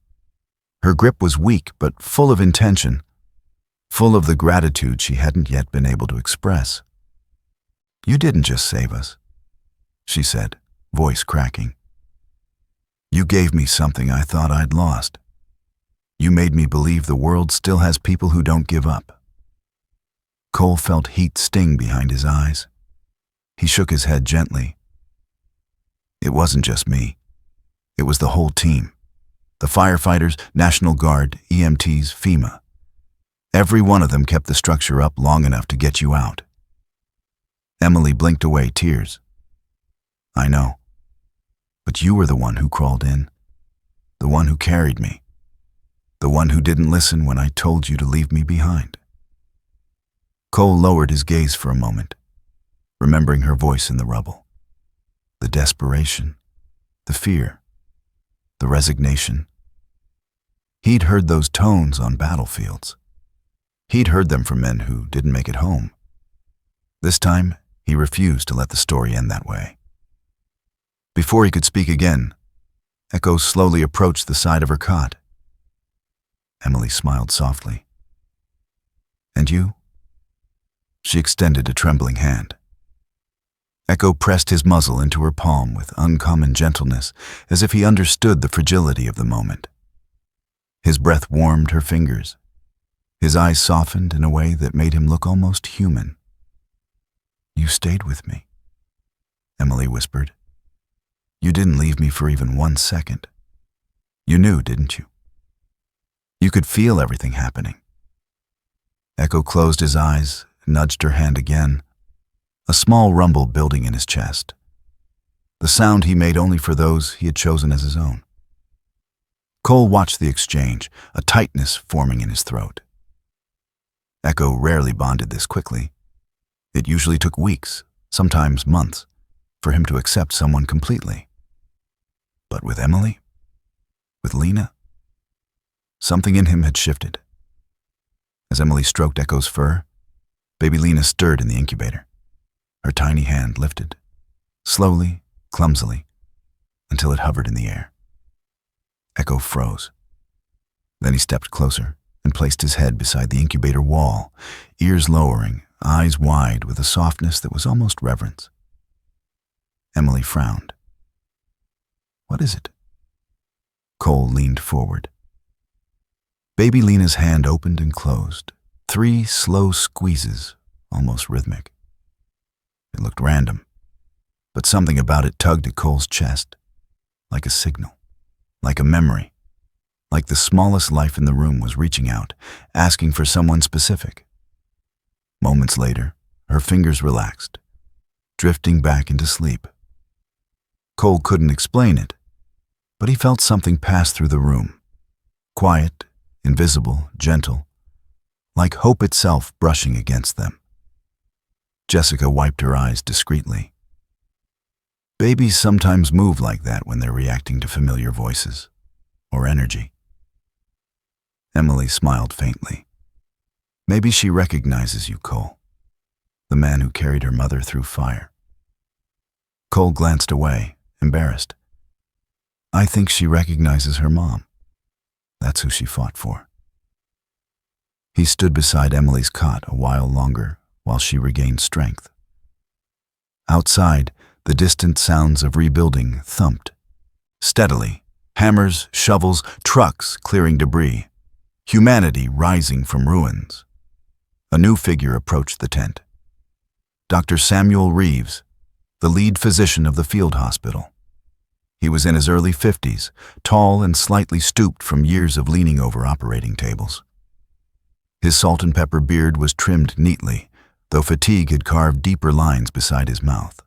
Her grip was weak but full of intention, full of the gratitude she hadn't yet been able to express. "You didn't just save us," she said, voice cracking. "You gave me something I thought I'd lost. You made me believe the world still has people who don't give up." Cole felt heat sting behind his eyes. He shook his head gently. "It wasn't just me. It was the whole team. The firefighters, National Guard, EMTs, FEMA. Every one of them kept the structure up long enough to get you out." Emily blinked away tears. "I know. But you were the one who crawled in. The one who carried me. The one who didn't listen when I told you to leave me behind." Cole lowered his gaze for a moment, remembering her voice in the rubble. The desperation, the fear, the resignation. He'd heard those tones on battlefields. He'd heard them from men who didn't make it home. This time, he refused to let the story end that way. Before he could speak again, Echo slowly approached the side of her cot. Emily smiled softly. "And you?" She extended a trembling hand. Echo pressed his muzzle into her palm with uncommon gentleness, as if he understood the fragility of the moment. His breath warmed her fingers. His eyes softened in a way that made him look almost human. "You stayed with me," Emily whispered. "You didn't leave me for even 1 second. You knew, didn't you? You could feel everything happening." Echo closed his eyes, nudged her hand again, a small rumble building in his chest. The sound he made only for those he had chosen as his own. Cole watched the exchange, a tightness forming in his throat. Echo rarely bonded this quickly. It usually took weeks, sometimes months, for him to accept someone completely. But with Emily, with Lena, something in him had shifted. As Emily stroked Echo's fur, baby Lena stirred in the incubator. Her tiny hand lifted, slowly, clumsily, until it hovered in the air. Echo froze. Then he stepped closer and placed his head beside the incubator wall, ears lowering, eyes wide with a softness that was almost reverence. Emily frowned. "What is it?" Cole leaned forward. Baby Lena's hand opened and closed, 3 slow squeezes, almost rhythmic. It looked random, but something about it tugged at Cole's chest, like a signal, like a memory, like the smallest life in the room was reaching out, asking for someone specific. Moments later, her fingers relaxed, drifting back into sleep. Cole couldn't explain it, but he felt something pass through the room, quiet, invisible, gentle, like hope itself brushing against them. Jessica wiped her eyes discreetly. Babies sometimes move like that when they're reacting to familiar voices or energy. Emily smiled faintly. Maybe she recognizes you, Cole, the man who carried her mother through fire. Cole glanced away, embarrassed. I think she recognizes her mom. That's who she fought for. He stood beside Emily's cot a while longer while she regained strength. Outside, the distant sounds of rebuilding thumped. Steadily, hammers, shovels, trucks clearing debris, humanity rising from ruins. A new figure approached the tent. Dr. Samuel Reeves, the lead physician of the field hospital. He was in his early 50s, tall and slightly stooped from years of leaning over operating tables. His salt and pepper beard was trimmed neatly, though fatigue had carved deeper lines beside his mouth.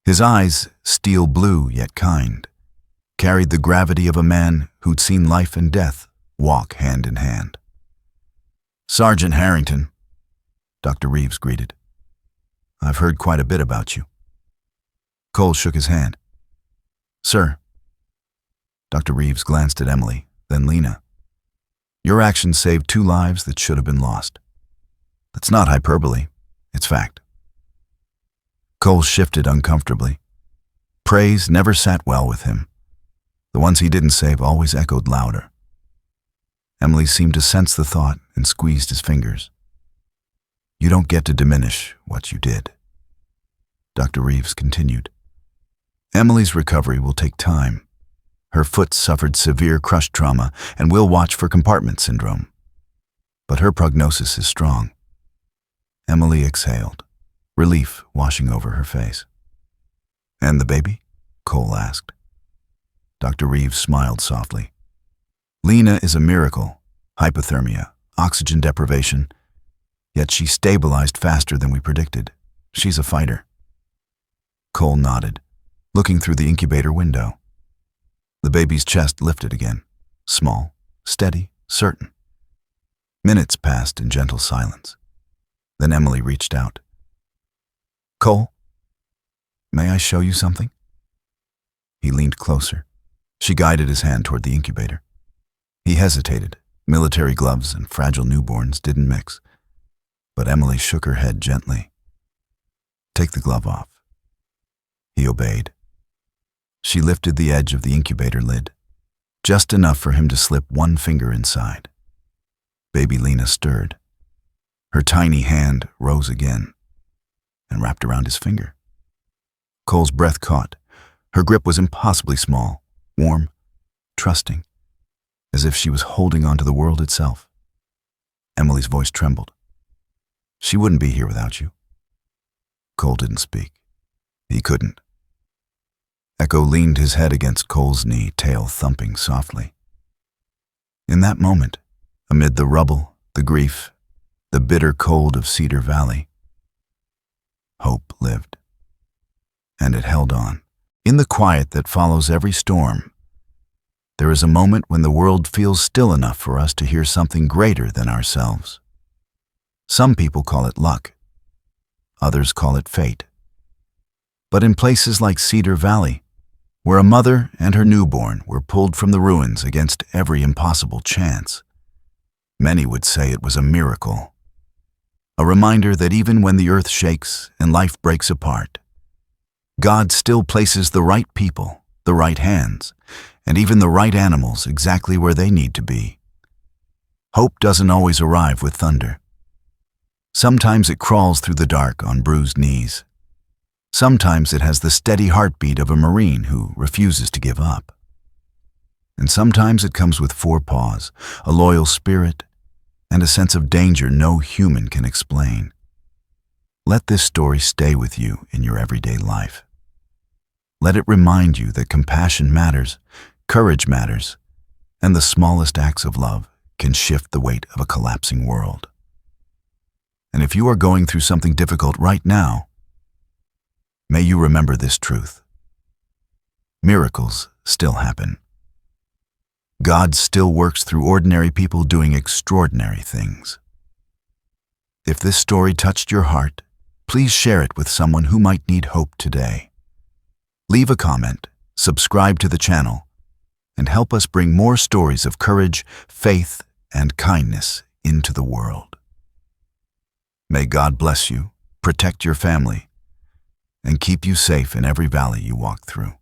His eyes, steel blue yet kind, carried the gravity of a man who'd seen life and death walk hand in hand. Sergeant Harrington, Dr. Reeves greeted. I've heard quite a bit about you. Cole shook his hand. Sir. Dr. Reeves glanced at Emily, then Lena. Your actions saved 2 lives that should have been lost. That's not hyperbole, it's fact. Cole shifted uncomfortably. Praise never sat well with him. The ones he didn't save always echoed louder. Emily seemed to sense the thought and squeezed his fingers. You don't get to diminish what you did. Dr. Reeves continued. Emily's recovery will take time. Her foot suffered severe crush trauma, and we'll watch for compartment syndrome. But her prognosis is strong. Emily exhaled, relief washing over her face. And the baby? Cole asked. Dr. Reeves smiled softly. Lena is a miracle, hypothermia, oxygen deprivation, yet she stabilized faster than we predicted. She's a fighter. Cole nodded, looking through the incubator window. The baby's chest lifted again, small, steady, certain. Minutes passed in gentle silence. Then Emily reached out. Cole, may I show you something? He leaned closer. She guided his hand toward the incubator. He hesitated. Military gloves and fragile newborns didn't mix. But Emily shook her head gently. Take the glove off. He obeyed. She lifted the edge of the incubator lid, just enough for him to slip one finger inside. Baby Lena stirred. Her tiny hand rose again and wrapped around his finger. Cole's breath caught. Her grip was impossibly small, warm, trusting, as if she was holding on to the world itself. Emily's voice trembled. She wouldn't be here without you. Cole didn't speak. He couldn't. Echo leaned his head against Cole's knee, tail thumping softly. In that moment, amid the rubble, the grief, the bitter cold of Cedar Valley, hope lived. And it held on. In the quiet that follows every storm, there is a moment when the world feels still enough for us to hear something greater than ourselves. Some people call it luck. Others call it fate. But in places like Cedar Valley, where a mother and her newborn were pulled from the ruins against every impossible chance, many would say it was a miracle. A reminder that even when the earth shakes and life breaks apart, God still places the right people, the right hands, and even the right animals exactly where they need to be. Hope doesn't always arrive with thunder. Sometimes it crawls through the dark on bruised knees. Sometimes it has the steady heartbeat of a Marine who refuses to give up. And sometimes it comes with 4 paws, a loyal spirit, and a sense of danger no human can explain. Let this story stay with you in your everyday life. Let it remind you that compassion matters, courage matters, and the smallest acts of love can shift the weight of a collapsing world. And if you are going through something difficult right now, may you remember this truth. Miracles still happen. God still works through ordinary people doing extraordinary things. If this story touched your heart, please share it with someone who might need hope today. Leave a comment, subscribe to the channel, and help us bring more stories of courage, faith, and kindness into the world. May God bless you, protect your family, and keep you safe in every valley you walk through.